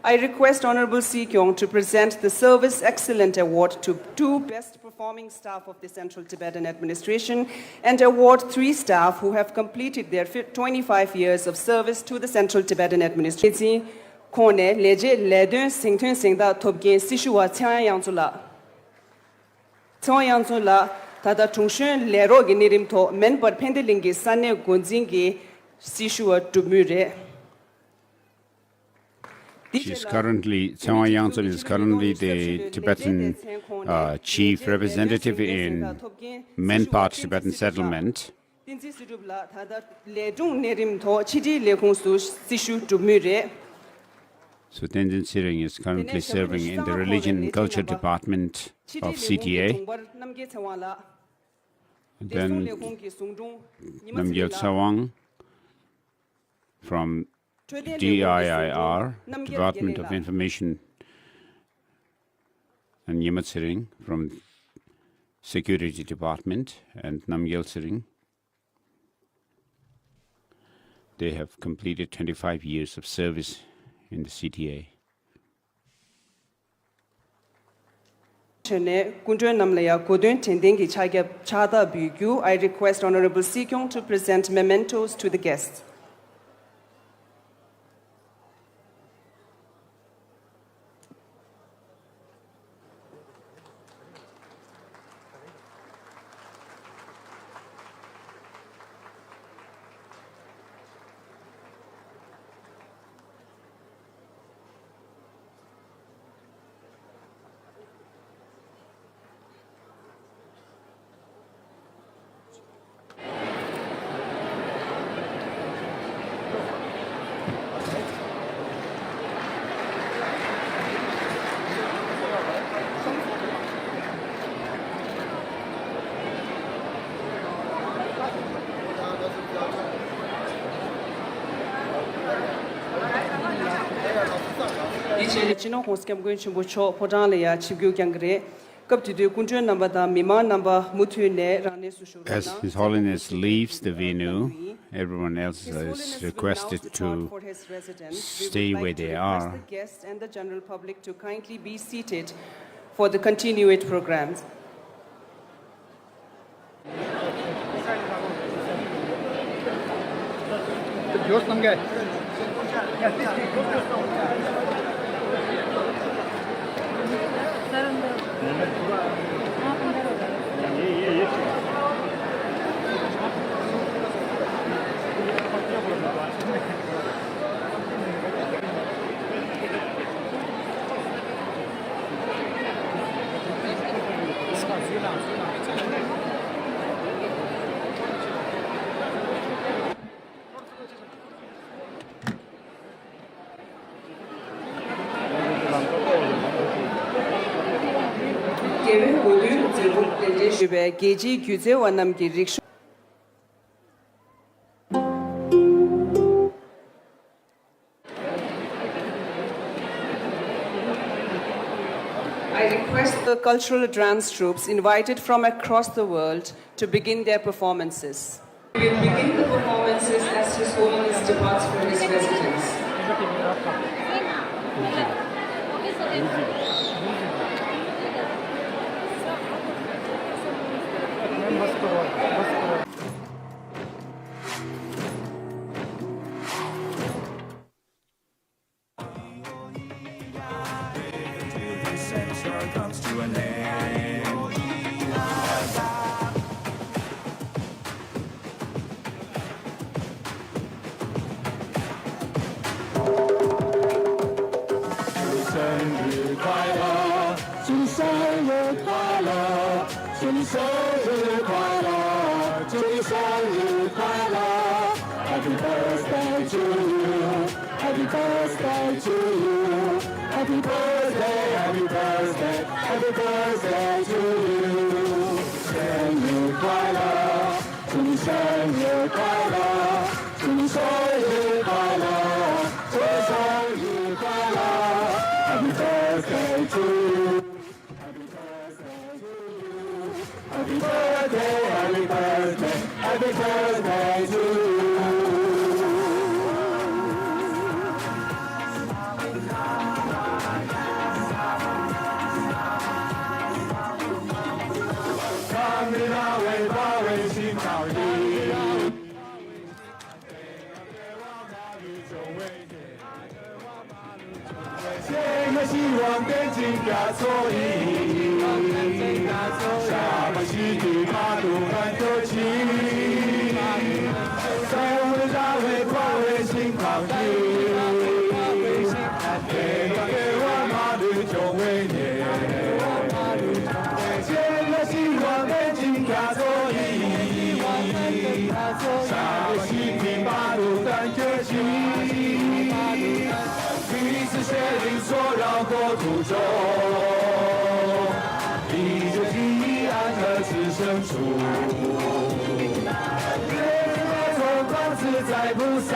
I request Honorable Si Kyong to present the Service Excellent Award to 2 Best Performing Staff of the Central Tibetan Administration and award 3 staff who have completed their 25 years of service to the Central Tibetan Administration. Kone leje ledun singtun singda topgen sishuwa Chayanzula. Chayanzula tada tungshun lero genirim to men par pendelingi sanne gonzingi sishuwa dumure. Tsawang Yangtze is currently the Tibetan chief representative in Menpat Tibetan settlement. So Tenzin Siring is currently serving in the Religion and Culture Department of CTA. And then Namgyel Tsawang from DIIR, Department of Information, and Yemat Siring from Security Department, and Namgyel Siring. They have completed 25 years of service in the CTA. I request Honorable Si Kyong to present mementos to the guests. As His Holiness leaves the venue, everyone else is requested to stay where they are. The guests and the general public to kindly be seated for the continued programs. I request the cultural dance troupes invited from across the world to begin their performances. We will begin the performances as His Holiness departs for his residence. comes to an end. Happy birthday to you. Happy birthday to you. Happy birthday, happy birthday, happy birthday to you. 生日快乐，祝你生日快乐，祝你生日快乐，祝你生日快乐。Happy birthday to you. Happy birthday to you. Happy birthday, happy birthday, happy birthday to you.希望跟进加措移，下半世纪马路看得起，在我的大会跨越新抗议，给我马路就为你，现在希望跟进加措移，下半世纪马路看得起。彼此协定所绕过途中，依旧记忆安和此生处。人爱从光自在不洒，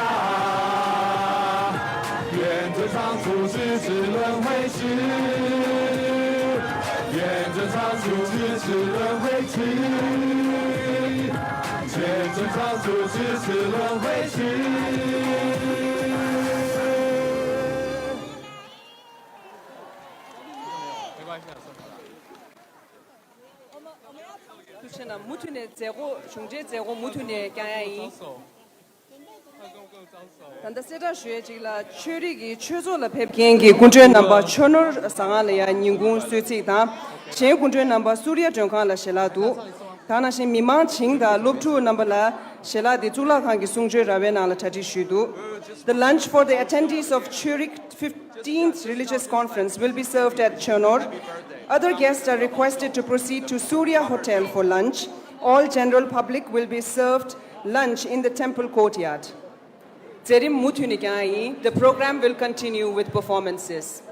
愿这长处支持轮回时，愿这长处支持轮回时，愿这长处支持轮回时。那무튼에 제고 중제 제고 무튼에 가야이 단다 세다 쉐지라 추리기 추조라 펩겐기 군제 넘버 초너 상알야 닝군 수치다 제 군제 넘버 수리아 정칸라 셀라두 다나신 미망 칭다 롭투 넘버라 셀라디 줄라칸기 숭제 라베나라 타티슈두. The lunch for the attendees of Zurich 15th Religious Conference will be served at Chonor. Other guests are requested to proceed to Surya Hotel for lunch. All general public will be served lunch in the temple courtyard. The program will continue with performances.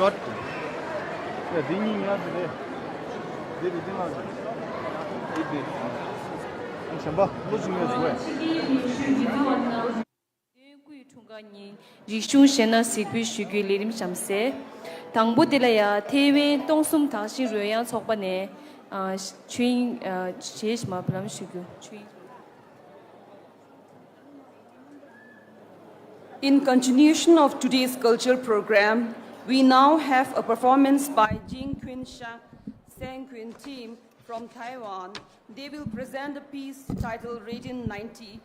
Scott. Ja, dingi ya bile. Dedi dinaz. Dedi. İnşallah bozmuyoruz bu. Rishu shena sikwi shugülerim shamse tangbu dilaya tewe tongsum tashi ryoyan sokpa ne chin chesh ma plam shugü. In continuation of today's culture program, we now have a performance by Jing Quin Sha Sang Quin team from Taiwan. They will present a piece titled Radiant 90